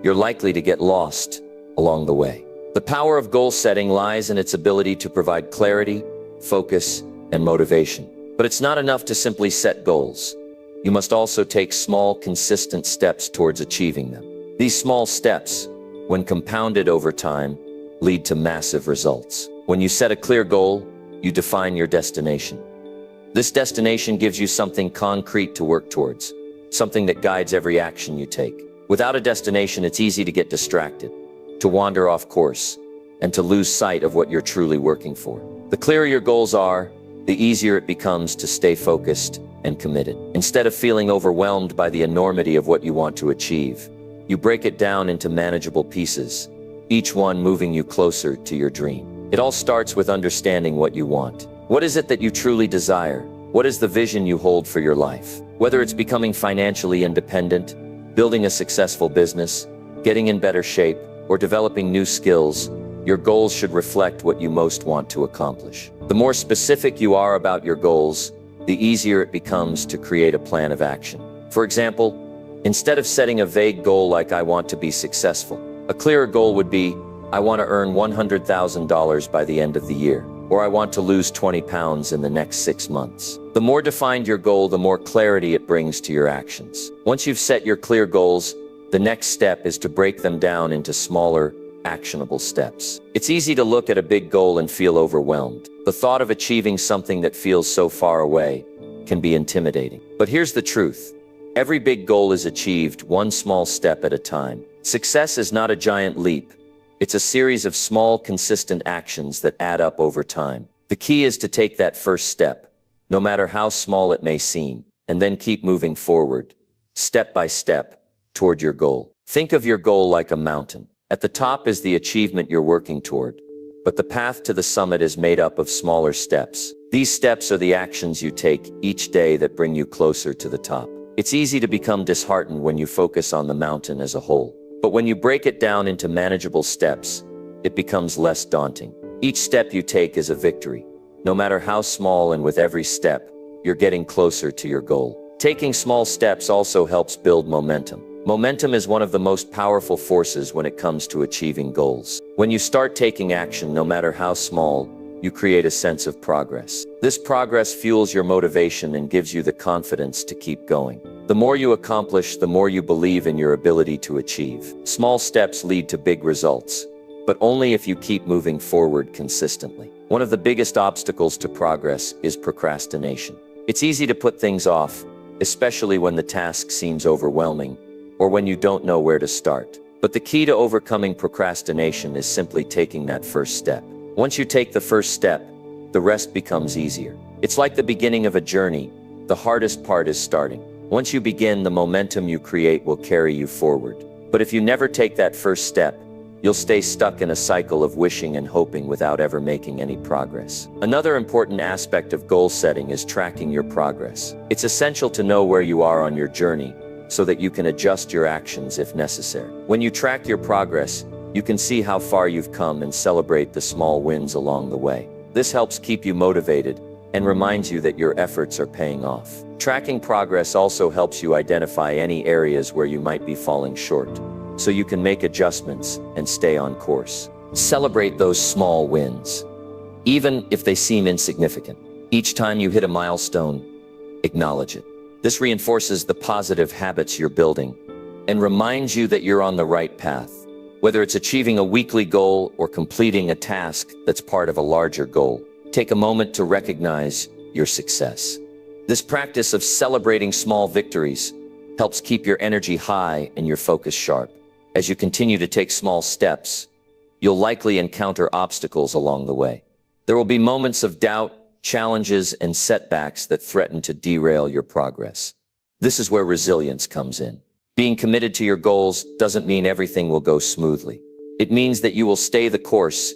Speaker 1: you're likely to get lost along the way. The power of goal setting lies in its ability to provide clarity, focus, and motivation. But it's not enough to simply set goals. You must also take small, consistent steps towards achieving them. These small steps, when compounded over time, lead to massive results. When you set a clear goal, you define your destination. This destination gives you something concrete to work towards, something that guides every action you take. Without a destination, it's easy to get distracted, to wander off course, and to lose sight of what you're truly working for. The clearer your goals are, the easier it becomes to stay focused and committed. Instead of feeling overwhelmed by the enormity of what you want to achieve, you break it down into manageable pieces, each one moving you closer to your dream. It all starts with understanding what you want. What is it that you truly desire? What is the vision you hold for your life? Whether it's becoming financially independent, building a successful business, getting in better shape, or developing new skills, your goals should reflect what you most want to accomplish. The more specific you are about your goals, the easier it becomes to create a plan of action. For example, instead of setting a vague goal like "I want to be successful," a clearer goal would be, "I want to earn $100,000 by the end of the year," or "I want to lose 20 pounds in the next 6 months." The more defined your goal, the more clarity it brings to your actions. Once you've set your clear goals, the next step is to break them down into smaller, actionable steps. It's easy to look at a big goal and feel overwhelmed. The thought of achieving something that feels so far away can be intimidating. But here's the truth. Every big goal is achieved one small step at a time. Success is not a giant leap. It's a series of small, consistent actions that add up over time. The key is to take that first step, no matter how small it may seem, and then keep moving forward, step by step, toward your goal. Think of your goal like a mountain. At the top is the achievement you're working toward, but the path to the summit is made up of smaller steps. These steps are the actions you take each day that bring you closer to the top. It's easy to become disheartened when you focus on the mountain as a whole. But when you break it down into manageable steps, it becomes less daunting. Each step you take is a victory. No matter how small, and with every step, you're getting closer to your goal. Taking small steps also helps build momentum. Momentum is one of the most powerful forces when it comes to achieving goals. When you start taking action, no matter how small, you create a sense of progress. This progress fuels your motivation and gives you the confidence to keep going. The more you accomplish, the more you believe in your ability to achieve. Small steps lead to big results, but only if you keep moving forward consistently. One of the biggest obstacles to progress is procrastination. It's easy to put things off, especially when the task seems overwhelming or when you don't know where to start. But the key to overcoming procrastination is simply taking that first step. Once you take the first step, the rest becomes easier. It's like the beginning of a journey. The hardest part is starting. Once you begin, the momentum you create will carry you forward. But if you never take that first step, you'll stay stuck in a cycle of wishing and hoping without ever making any progress. Another important aspect of goal setting is tracking your progress. It's essential to know where you are on your journey so that you can adjust your actions if necessary. When you track your progress, you can see how far you've come and celebrate the small wins along the way. This helps keep you motivated and reminds you that your efforts are paying off. Tracking progress also helps you identify any areas where you might be falling short, so you can make adjustments and stay on course. Celebrate those small wins, even if they seem insignificant. Each time you hit a milestone, acknowledge it. This reinforces the positive habits you're building and reminds you that you're on the right path. Whether it's achieving a weekly goal or completing a task that's part of a larger goal, take a moment to recognize your success. This practice of celebrating small victories helps keep your energy high and your focus sharp. As you continue to take small steps, you'll likely encounter obstacles along the way. There will be moments of doubt, challenges, and setbacks that threaten to derail your progress. This is where resilience comes in. Being committed to your goals doesn't mean everything will go smoothly. It means that you will stay the course,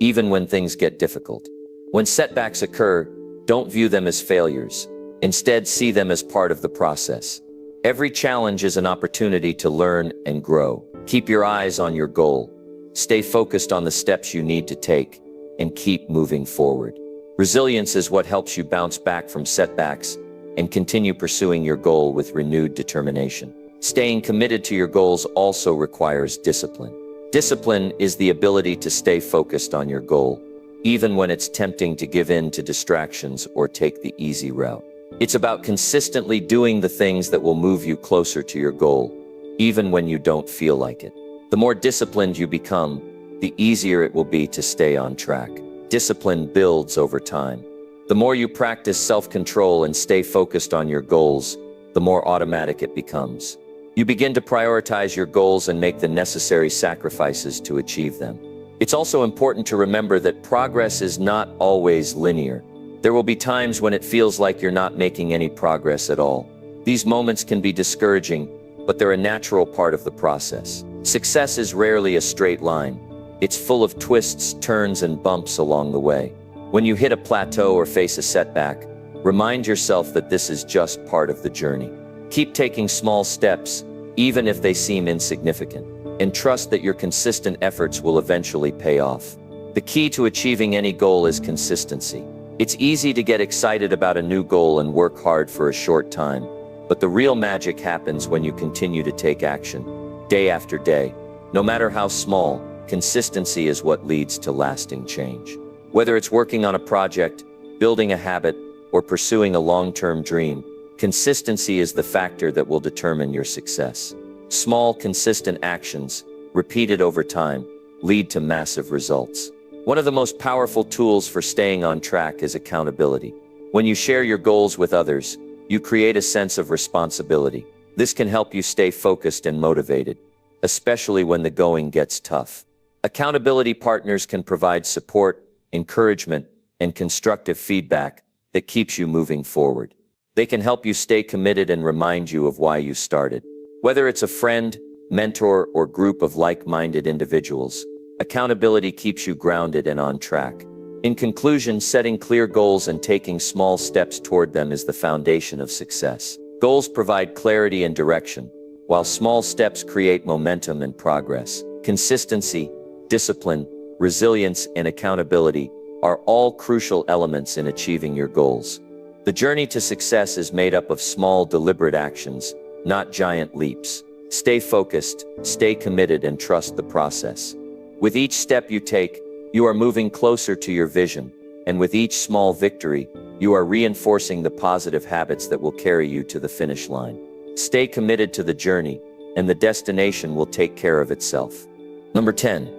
Speaker 1: even when things get difficult. When setbacks occur, don't view them as failures. Instead, see them as part of the process. Every challenge is an opportunity to learn and grow. Keep your eyes on your goal. Stay focused on the steps you need to take, and keep moving forward. Resilience is what helps you bounce back from setbacks and continue pursuing your goal with renewed determination. Staying committed to your goals also requires discipline. Discipline is the ability to stay focused on your goal, even when it's tempting to give in to distractions or take the easy route. It's about consistently doing the things that will move you closer to your goal, even when you don't feel like it. The more disciplined you become, the easier it will be to stay on track. Discipline builds over time. The more you practice self-control and stay focused on your goals, the more automatic it becomes. You begin to prioritize your goals and make the necessary sacrifices to achieve them. It's also important to remember that progress is not always linear. There will be times when it feels like you're not making any progress at all. These moments can be discouraging, but they're a natural part of the process. Success is rarely a straight line. It's full of twists, turns, and bumps along the way. When you hit a plateau or face a setback, remind yourself that this is just part of the journey. Keep taking small steps, even if they seem insignificant, and trust that your consistent efforts will eventually pay off. The key to achieving any goal is consistency. It's easy to get excited about a new goal and work hard for a short time, but the real magic happens when you continue to take action, day after day. No matter how small, consistency is what leads to lasting change. Whether it's working on a project, building a habit, or pursuing a long-term dream, consistency is the factor that will determine your success. Small, consistent actions, repeated over time, lead to massive results. One of the most powerful tools for staying on track is accountability. When you share your goals with others, you create a sense of responsibility. This can help you stay focused and motivated, especially when the going gets tough. Accountability partners can provide support, encouragement, and constructive feedback that keeps you moving forward. They can help you stay committed and remind you of why you started. Whether it's a friend, mentor, or group of like-minded individuals, accountability keeps you grounded and on track. In conclusion, setting clear goals and taking small steps toward them is the foundation of success. Goals provide clarity and direction, while small steps create momentum and progress. Consistency, discipline, resilience, and accountability are all crucial elements in achieving your goals. The journey to success is made up of small, deliberate actions, not giant leaps. Stay focused, stay committed, and trust the process. With each step you take, you are moving closer to your vision, and with each small victory, you are reinforcing the positive habits that will carry you to the finish line. Stay committed to the journey, and the destination will take care of itself. Number 10.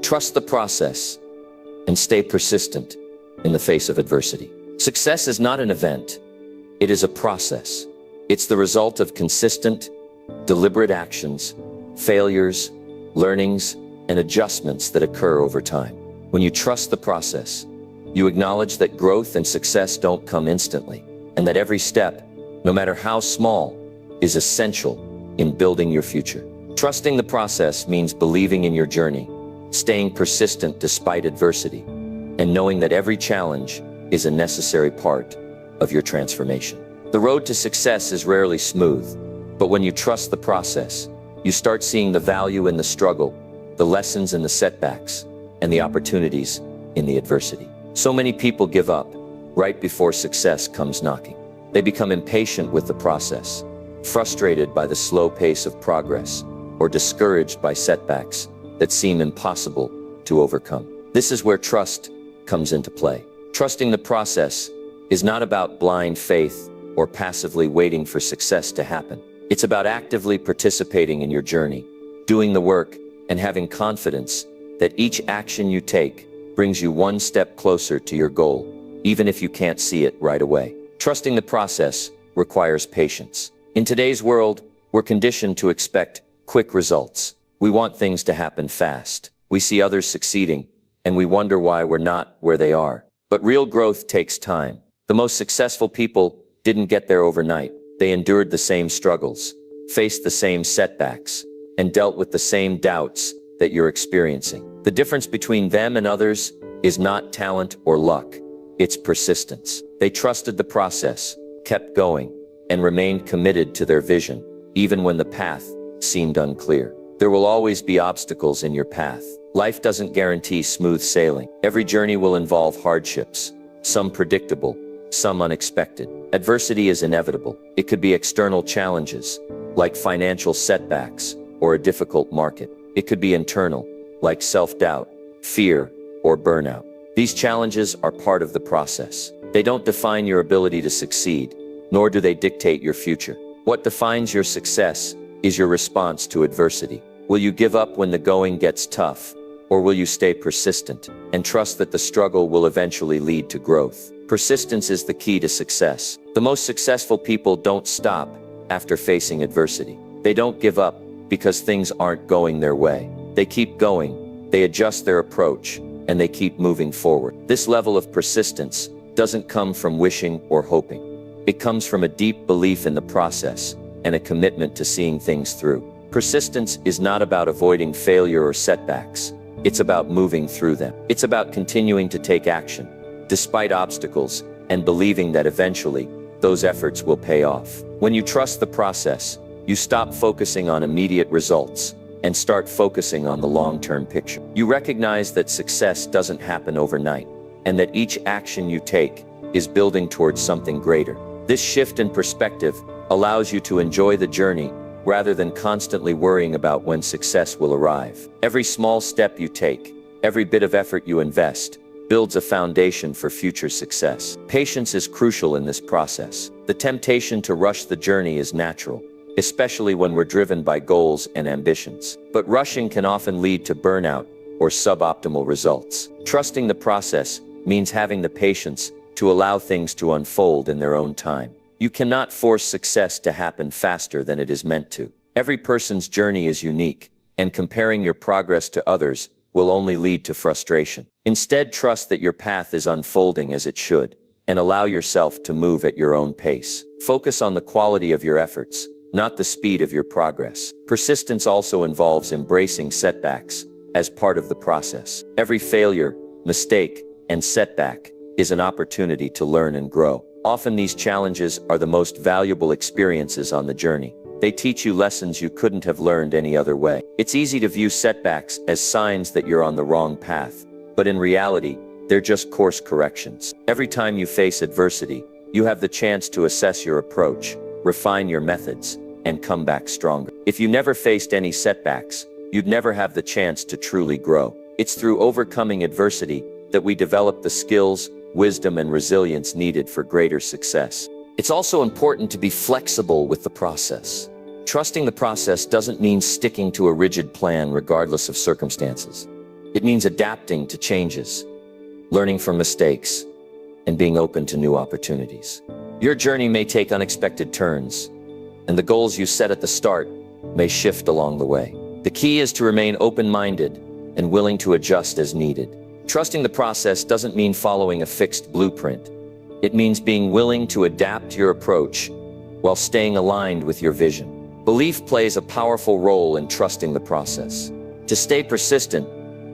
Speaker 1: Trust the process and stay persistent in the face of adversity. Success is not an event, it is a process. It's the result of consistent, deliberate actions, failures, learnings, and adjustments that occur over time. When you trust the process, you acknowledge that growth and success don't come instantly, and that every step, no matter how small, is essential in building your future. Trusting the process means believing in your journey, staying persistent despite adversity, and knowing that every challenge is a necessary part of your transformation. The road to success is rarely smooth, but when you trust the process, you start seeing the value in the struggle, the lessons in the setbacks, and the opportunities in the adversity. So many people give up right before success comes knocking. They become impatient with the process, frustrated by the slow pace of progress, or discouraged by setbacks that seem impossible to overcome. This is where trust comes into play. Trusting the process is not about blind faith or passively waiting for success to happen. It's about actively participating in your journey, doing the work, and having confidence that each action you take brings you one step closer to your goal, even if you can't see it right away. Trusting the process requires patience. In today's world, we're conditioned to expect quick results. We want things to happen fast. We see others succeeding, and we wonder why we're not where they are. But real growth takes time. The most successful people didn't get there overnight. They endured the same struggles, faced the same setbacks, and dealt with the same doubts that you're experiencing. The difference between them and others is not talent or luck. It's persistence. They trusted the process, kept going, and remained committed to their vision, even when the path seemed unclear. There will always be obstacles in your path. Life doesn't guarantee smooth sailing. Every journey will involve hardships, some predictable, some unexpected. Adversity is inevitable. It could be external challenges, like financial setbacks or a difficult market. It could be internal, like self-doubt, fear, or burnout. These challenges are part of the process. They don't define your ability to succeed, nor do they dictate your future. What defines your success is your response to adversity. Will you give up when the going gets tough, Or will you stay persistent and trust that the struggle will eventually lead to growth? Persistence is the key to success. The most successful people don't stop after facing adversity. They don't give up because things aren't going their way. They keep going, they adjust their approach, and they keep moving forward. This level of persistence doesn't come from wishing or hoping. It comes from a deep belief in the process and a commitment to seeing things through. Persistence is not about avoiding failure or setbacks. It's about moving through them. It's about continuing to take action, despite obstacles, and believing that eventually, those efforts will pay off. When you trust the process, you stop focusing on immediate results and start focusing on the long-term picture. You recognize that success doesn't happen overnight, and that each action you take is building towards something greater. This shift in perspective allows you to enjoy the journey rather than constantly worrying about when success will arrive. Every small step you take, every bit of effort you invest, builds a foundation for future success. Patience is crucial in this process. The temptation to rush the journey is natural, especially when we're driven by goals and ambitions. But rushing can often lead to burnout or suboptimal results. Trusting the process means having the patience to allow things to unfold in their own time. You cannot force success to happen faster than it is meant to. Every person's journey is unique, and comparing your progress to others will only lead to frustration. Instead, trust that your path is unfolding as it should, and allow yourself to move at your own pace. Focus on the quality of your efforts, not the speed of your progress. Persistence also involves embracing setbacks as part of the process. Every failure, mistake, and setback is an opportunity to learn and grow. Often these challenges are the most valuable experiences on the journey. They teach you lessons you couldn't have learned any other way. It's easy to view setbacks as signs that you're on the wrong path, but in reality, they're just course corrections. Every time you face adversity, you have the chance to assess your approach, refine your methods, and come back stronger. If you never faced any setbacks, you'd never have the chance to truly grow. It's through overcoming adversity that we develop the skills, wisdom, and resilience needed for greater success. It's also important to be flexible with the process. Trusting the process doesn't mean sticking to a rigid plan regardless of circumstances. It means adapting to changes, learning from mistakes, and being open to new opportunities. Your journey may take unexpected turns, and the goals you set at the start may shift along the way. The key is to remain open-minded and willing to adjust as needed. Trusting the process doesn't mean following a fixed blueprint. It means being willing to adapt your approach while staying aligned with your vision. Belief plays a powerful role in trusting the process. To stay persistent,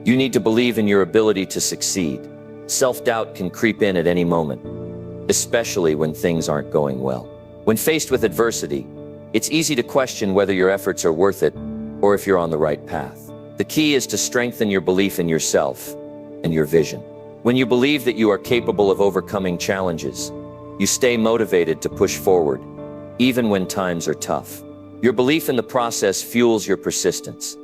Speaker 1: you need to believe in your ability to succeed. Self-doubt can creep in at any moment, especially when things aren't going well. When faced with adversity, it's easy to question whether your efforts are worth it or if you're on the right path. The key is to strengthen your belief in yourself and your vision. When you believe that you are capable of overcoming challenges, you stay motivated to push forward, even when times are tough. Your belief in the process fuels your persistence,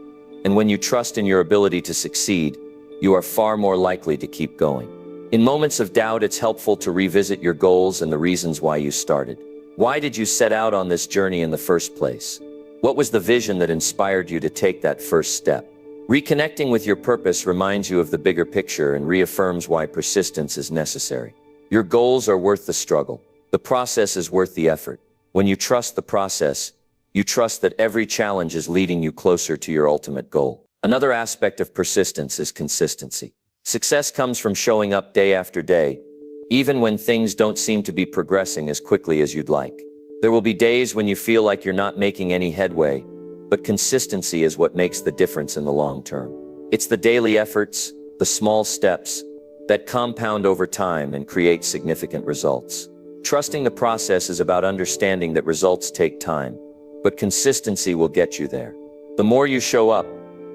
Speaker 1: and when you trust in your ability to succeed, you are far more likely to keep going. In moments of doubt, it's helpful to revisit your goals and the reasons why you started. Why did you set out on this journey in the first place? What was the vision that inspired you to take that first step? Reconnecting with your purpose reminds you of the bigger picture and reaffirms why persistence is necessary. Your goals are worth the struggle. The process is worth the effort. When you trust the process, you trust that every challenge is leading you closer to your ultimate goal. Another aspect of persistence is consistency. Success comes from showing up day after day, even when things don't seem to be progressing as quickly as you'd like. There will be days when you feel like you're not making any headway, but consistency is what makes the difference in the long term. It's the daily efforts, the small steps, that compound over time and create significant results. Trusting the process is about understanding that results take time, but consistency will get you there. The more you show up,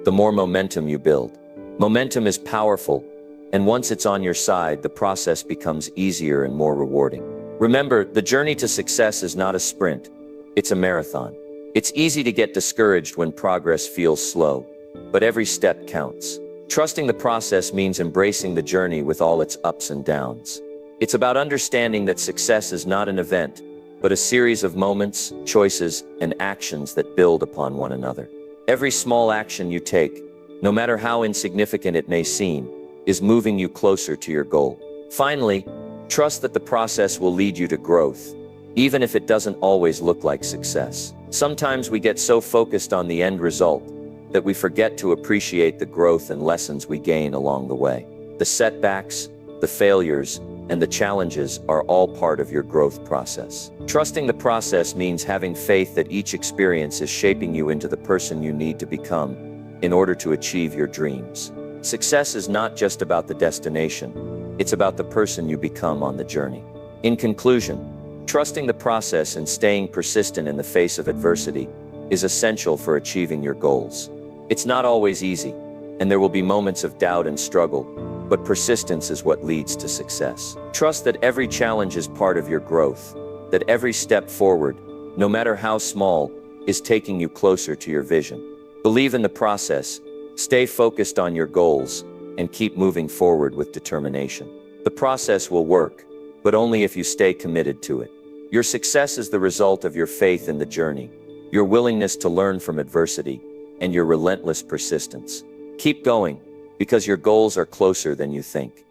Speaker 1: the more momentum you build. Momentum is powerful, and once it's on your side, the process becomes easier and more rewarding. Remember, the journey to success is not a sprint, it's a marathon. It's easy to get discouraged when progress feels slow, but every step counts. Trusting the process means embracing the journey with all its ups and downs. It's about understanding that success is not an event, but a series of moments, choices, and actions that build upon one another. Every small action you take, no matter how insignificant it may seem, is moving you closer to your goal. Finally, trust that the process will lead you to growth, even if it doesn't always look like success. Sometimes we get so focused on the end result that we forget to appreciate the growth and lessons we gain along the way. The setbacks, the failures, and the challenges are all part of your growth process. Trusting the process means having faith that each experience is shaping you into the person you need to become in order to achieve your dreams. Success is not just about the destination, it's about the person you become on the journey. In conclusion, trusting the process and staying persistent in the face of adversity is essential for achieving your goals. It's not always easy, and there will be moments of doubt and struggle, but persistence is what leads to success. Trust that every challenge is part of your growth, that every step forward, no matter how small, is taking you closer to your vision. Believe in the process, stay focused on your goals, and keep moving forward with determination. The process will work, but only if you stay committed to it. Your success is the result of your faith in the journey, your willingness to learn from adversity, and your relentless persistence. Keep going, because your goals are closer than you think.